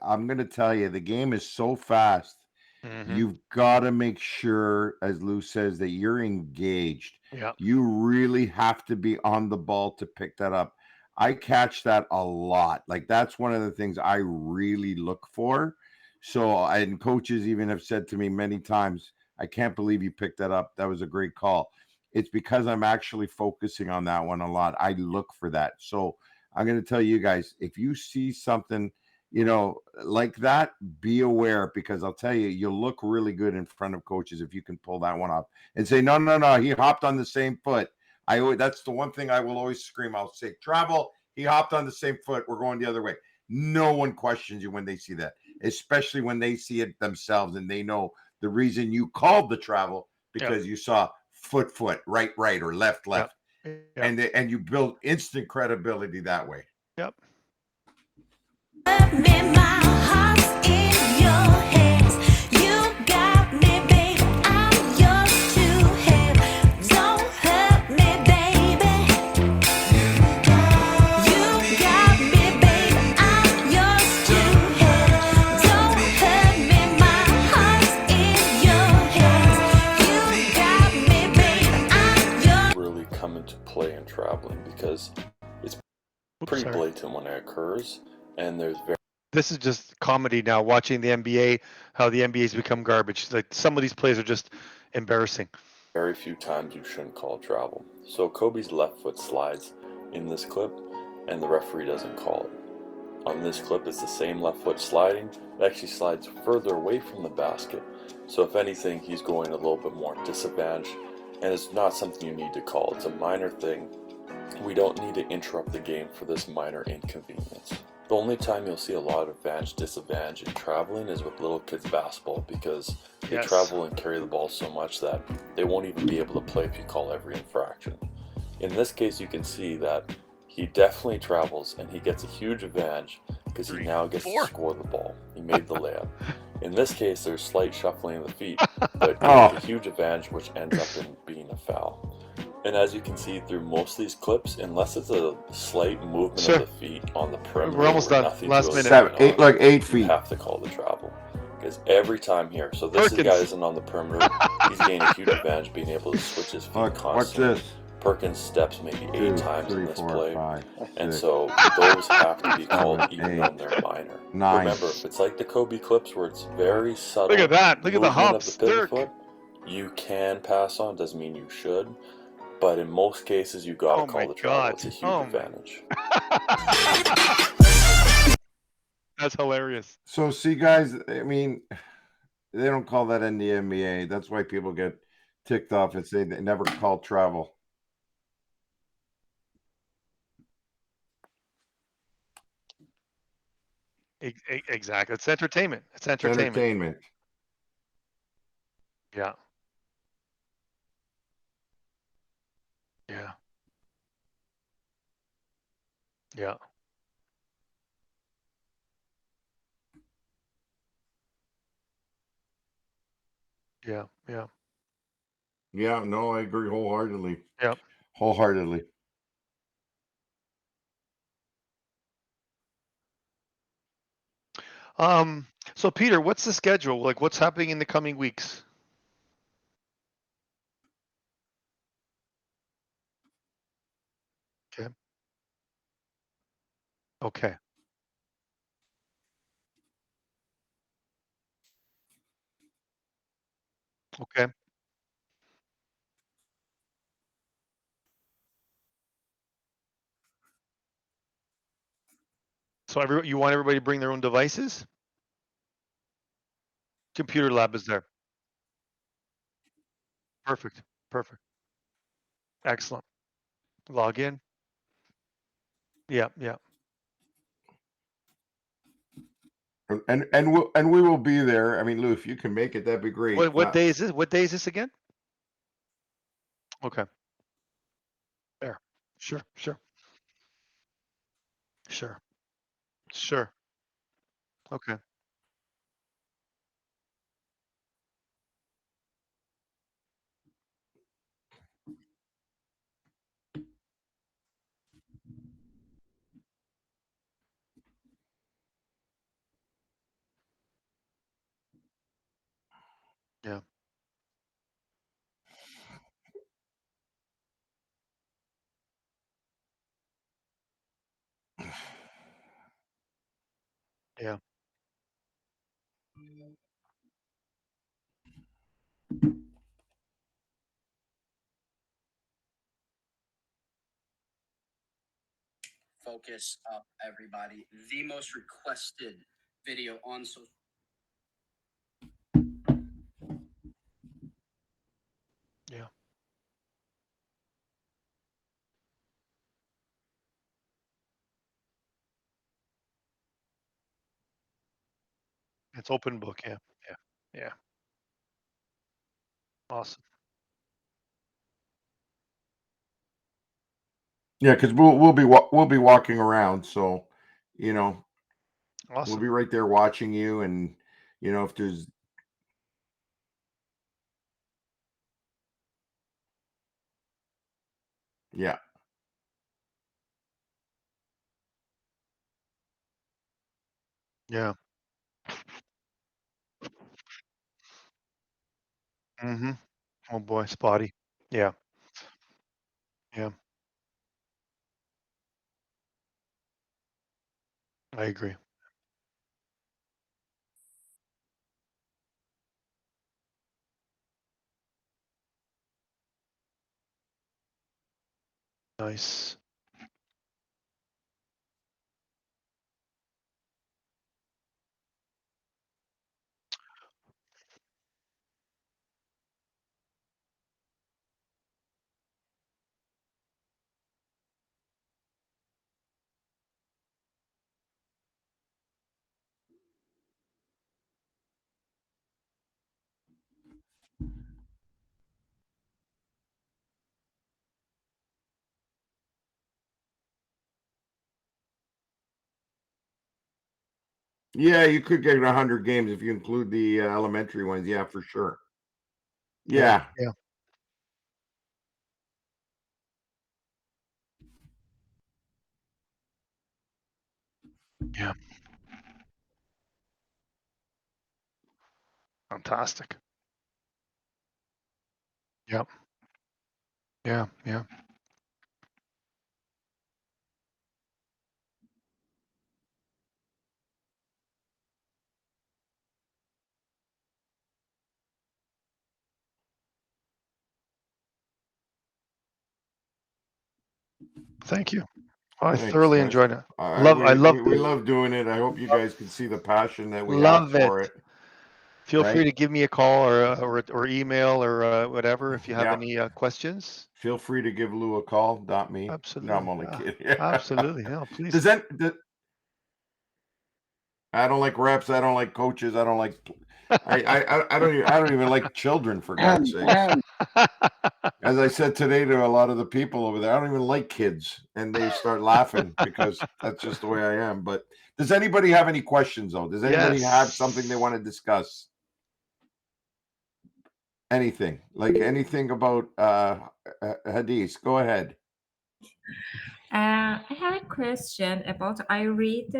I'm going to tell you, the game is so fast. Mm-hmm. You've got to make sure, as Lou says, that you're engaged. Yeah. You really have to be on the ball to pick that up. I catch that a lot. Like that's one of the things I really look for. So, and coaches even have said to me many times, I can't believe you picked that up. That was a great call. It's because I'm actually focusing on that one a lot. I look for that. So I'm going to tell you guys, if you see something, like that, be aware, because I'll tell you, you'll look really good in front of coaches if you can pull that one off and say, no, no, no, he hopped on the same foot. That's the one thing I will always scream. I'll say, travel. He hopped on the same foot. We're going the other way. No one questions you when they see that, especially when they see it themselves and they know the reason you called the travel because you saw foot, right, or left. And you build instant credibility that way. Yep. Really come into play in traveling because it's pretty blatant when it occurs, and there's This is just comedy now. Watching the NBA, how the NBA's become garbage. Like some of these plays are just embarrassing. very few times you shouldn't call travel. So Kobe's left foot slides in this clip, and the referee doesn't call it. On this clip, it's the same left foot sliding. It actually slides further away from the basket. So if anything, he's going a little bit more disadvantaged, and it's not something you need to call. It's a minor thing. We don't need to interrupt the game for this minor inconvenience. The only time you'll see a lot of advantage disadvantage in traveling is with little kids basketball, because they travel and carry the ball so much that they won't even be able to play if you call every infraction. In this case, you can see that he definitely travels and he gets a huge advantage because he now gets to score the ball. He made the layup. In this case, there's slight shuffling of the feet, but it's a huge advantage which ends up in being a foul. And as you can see through most of these clips, unless it's a slight movement of the feet on the perimeter, we're almost done. Last minute. 8 feet. You have to call the travel. Because every time here, so this guy isn't on the perimeter, he's gaining a huge advantage being able to switch his feet constantly. Watch this. Perkins steps maybe 8 times in this 4, play, 5, and 6, so those have to be called 7, even 8, though they're minor. 9. Remember, if it's like the Kobe clips where it's very subtle, Look at that! Look at the movement hops, of the pivot Dirk. foot, you can pass on. Doesn't mean you should, but in most cases, you gotta call the travel. It's a huge advantage. That's hilarious. So, see, guys, I mean, they don't call that in the NBA. That's why people get ticked off and say they never called travel. Exactly. It's entertainment. It's entertainment. Yeah. Yeah. Yeah. Yeah. Yeah. Yeah, no, I agree wholeheartedly. Yep. Wholeheartedly. So Peter, what's the schedule? Like what's happening in the coming weeks? Okay. Okay. Okay. So you want everybody to bring their own devices? Computer lab is there. Perfect. Perfect. Excellent. Log in. Yeah. Yeah. And we will be there. I mean, Lou, if you can make it, that'd be great. What day is this? What day is this again? Okay. There. Sure. Sure. Sure. Sure. Okay. Yeah. Focus up, everybody. The most requested video on social. Yeah. It's open book. Yeah. Yeah. Yeah. Awesome. Yeah, because we'll be walking around, so we'll Awesome. be right there watching you, and if there's yeah. Yeah. Mm-hmm. Oh boy, spotty. Yeah. Yeah. I agree. Nice. Yeah, you could get 100 games if you include the elementary ones. Yeah, for sure. Yeah. Yeah. Yeah. Yeah. Fantastic. Yep. Yeah. Yeah. Thank you. I Thanks, thoroughly guys. enjoyed it. I Love. I love. we love doing it. I hope you guys can see the passion that we have Love it. for it. Feel free Right? to give me a call or email or whatever if you have Yeah. any questions. Feel free to give Lou a call, not me. No, I'm Absolutely. only Yeah. kidding. Absolutely. No, please. Does that? I don't like reps. I don't like coaches. I don't like. I don't even like children, for God's sakes. As I said today to a lot of the people over there, I don't even like kids, and they start laughing because that's just the way I am. But does anybody have any questions though? Does anybody have something they want to discuss? Anything about Hadith? Go ahead. I have a question about. I read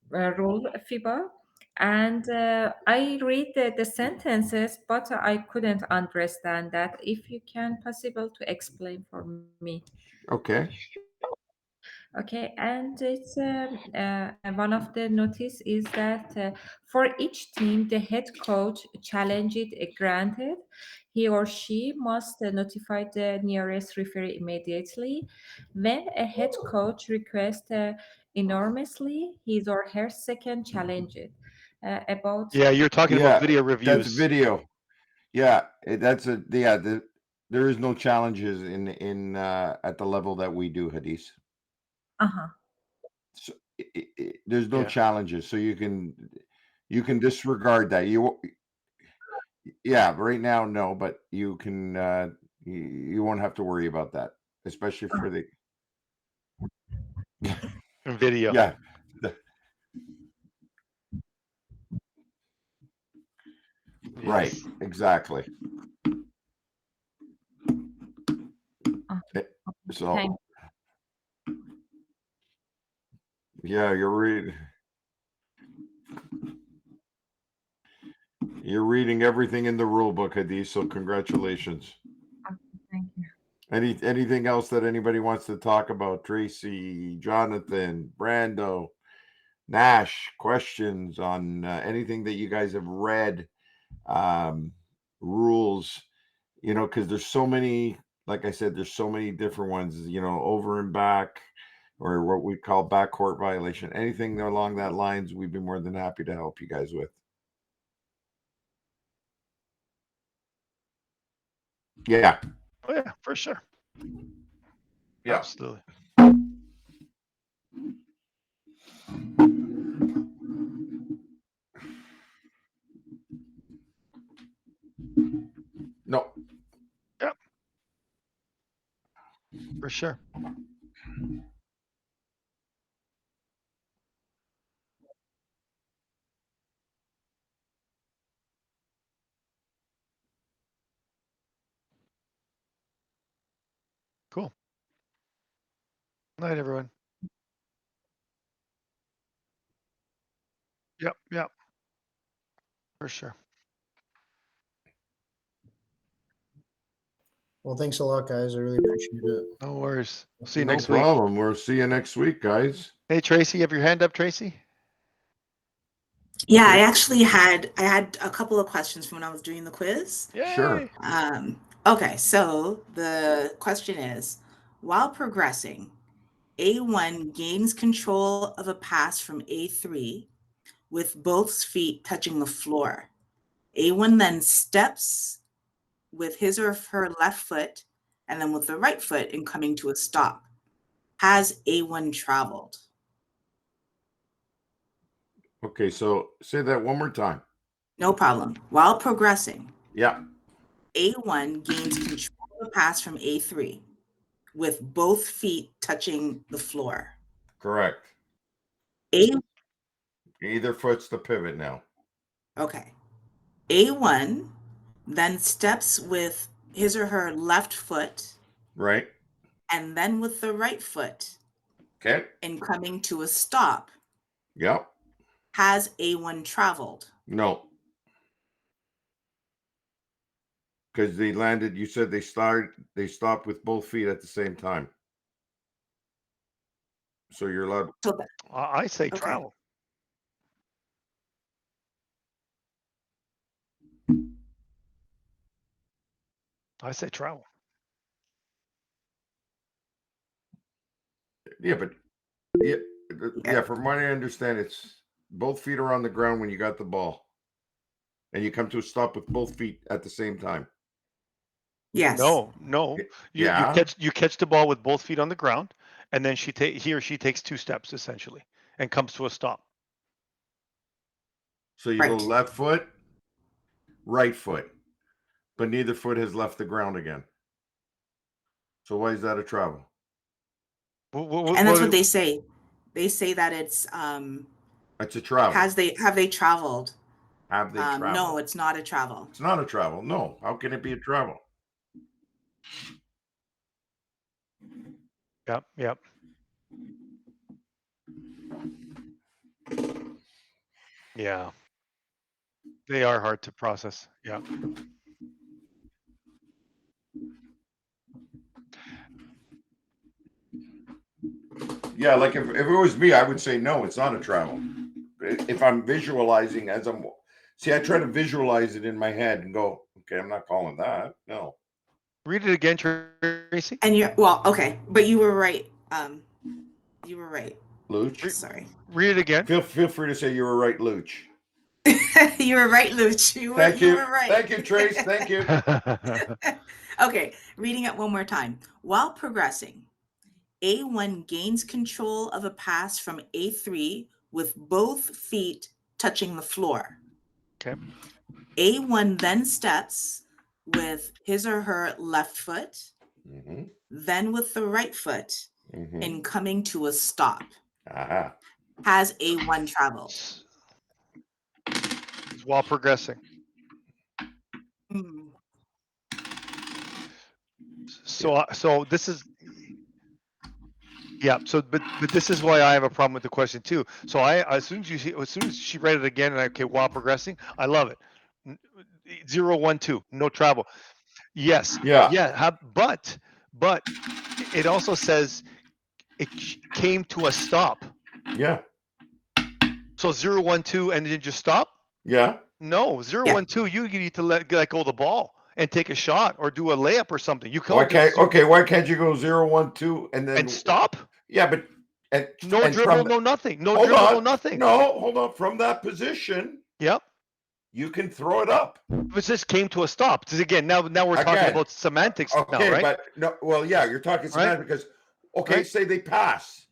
rule FIBA, and I read the sentences, but I couldn't understand that. If you can possible to explain for me. Okay. Okay, and it's one of the notice is that for each team, the head coach challenge it granted. He or she must notify the nearest referee immediately. When a head coach requests enormously, his or her second challenge it. About Yeah, you're talking about video That's reviews. video. Yeah, there is no challenges in at the level that we do, Hadith. uh-huh. So, there's no Yeah. challenges, so you can disregard that. Yeah, right now no, but you can you won't have to worry about that, especially for the Video. yeah. Right, Yes. exactly. So Thank yeah, you're reading everything in the rule book, Hadith, so congratulations. Thank you. Anything else that anybody wants to talk about? Tracy, Jonathan, Brando, Nash, questions on anything that you guys have read, rules, because there's so many like I said, there's so many different ones, over and back, or what we call backcourt violation. Anything along that lines, we'd be more than happy to help you guys with. Yeah. Oh yeah, for sure. Yeah. Absolutely. No. Yep. For sure. Cool. Night, everyone. Yep. Yep. For sure. Well, thanks a lot, guys. I really appreciate it. No worries. See you No next week. problem. We'll see you next week, guys. Hey, Tracy, you have your hand up, Tracy? Yeah, I had a couple of questions from when I was doing the quiz. Sure. Okay, so the question is, while progressing, A1 gains control of a pass from A3 with both feet touching the floor. A1 then steps with his or her left foot and then with the right foot in coming to a stop. Has A1 traveled? Okay, so say that one more time. No problem. While progressing, Yeah. A1 gains control of the pass from A3 with both feet touching the floor. Correct. A Either foot's the pivot now. Okay. A1 then steps with his or her left foot Right. and then with the right foot Okay. in coming to a stop. Yep. Has A1 traveled? No. Because they landed, you said they stopped with both feet at the same time. So you're allowed. So I say travel. I say travel. Yeah, but yeah, from what I understand, it's both feet are on the ground when you got the ball. And you come to a stop with both feet at the same time. Yes. No. You Yeah. you catch the ball with both feet on the ground, and then he or she takes 2 steps essentially and comes to a stop. So you go left foot, right foot, but neither foot has left the ground again. So why is that a travel? And that's what they say. They say that it's It's a travel. have they traveled? Have they traveled? No, it's not a travel. It's not a travel. No. How can it be a travel? Yep. Yeah. They are hard to process. Yeah. Yeah, like if it was me, I would say no, it's not a travel. If I'm visualizing I try to visualize it in my head and go, okay, I'm not calling that. No. Read it again, Tracy. And okay, but you were right. You were right. Luch. Sorry. Read it again. Feel free to say you were right, Luch. You were right, Luch. You were right. Thank you, Trace. Thank you. Okay, reading it one more time. While progressing, A1 gains control of a pass from A3 with both feet touching the floor. Okay. A1 then steps with his or her left foot, then with the right foot in coming to a stop. Has A1 traveled? While progressing. So this is but this is why I have a problem with the question too. So as soon as she read it again and while progressing, I love it. 0, 1, 2, no travel. Yes. Yeah. But it also says it came to a stop. Yeah. So 0, 1, 2, and then just stop? Yeah. No, 0, 1, 2. You need to let go of the ball. and take a shot or do a layup or something. You can't. Why can't you go 0-1-2 and then stop? Yeah, but no dribble, no nothing. No dribble, no nothing. No, hold on. From that position, yep, you can throw it up. But this came to a stop. Again, now we're talking about semantics. Okay, now, right? But no, well, yeah, you're talking semantics because say they pass.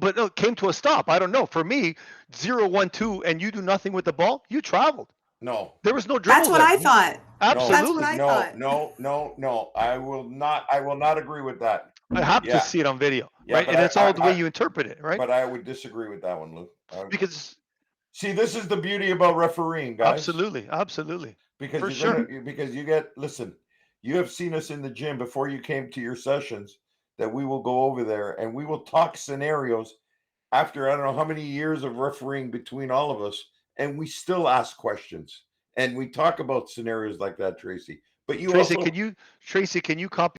But no, it came to a stop. I don't know. For me, 0-1-2, and you do nothing with the ball, you traveled. No, there was no dribble. That's what I thought. Absolutely. That's what I thought. No. I will not agree with that. I have to see it on video, right? And it's all the way you interpret it, right? But I would disagree with that one, Lou. Because see, this is the beauty about refereeing, guys. Absolutely. Because for sure. Because listen, you have seen us in the gym before you came to your sessions that we will go over there and we will talk scenarios after I don't know how many years of refereeing between all of us, and we still ask questions and we talk about scenarios like that, Tracy. But you Tracy, also can you copy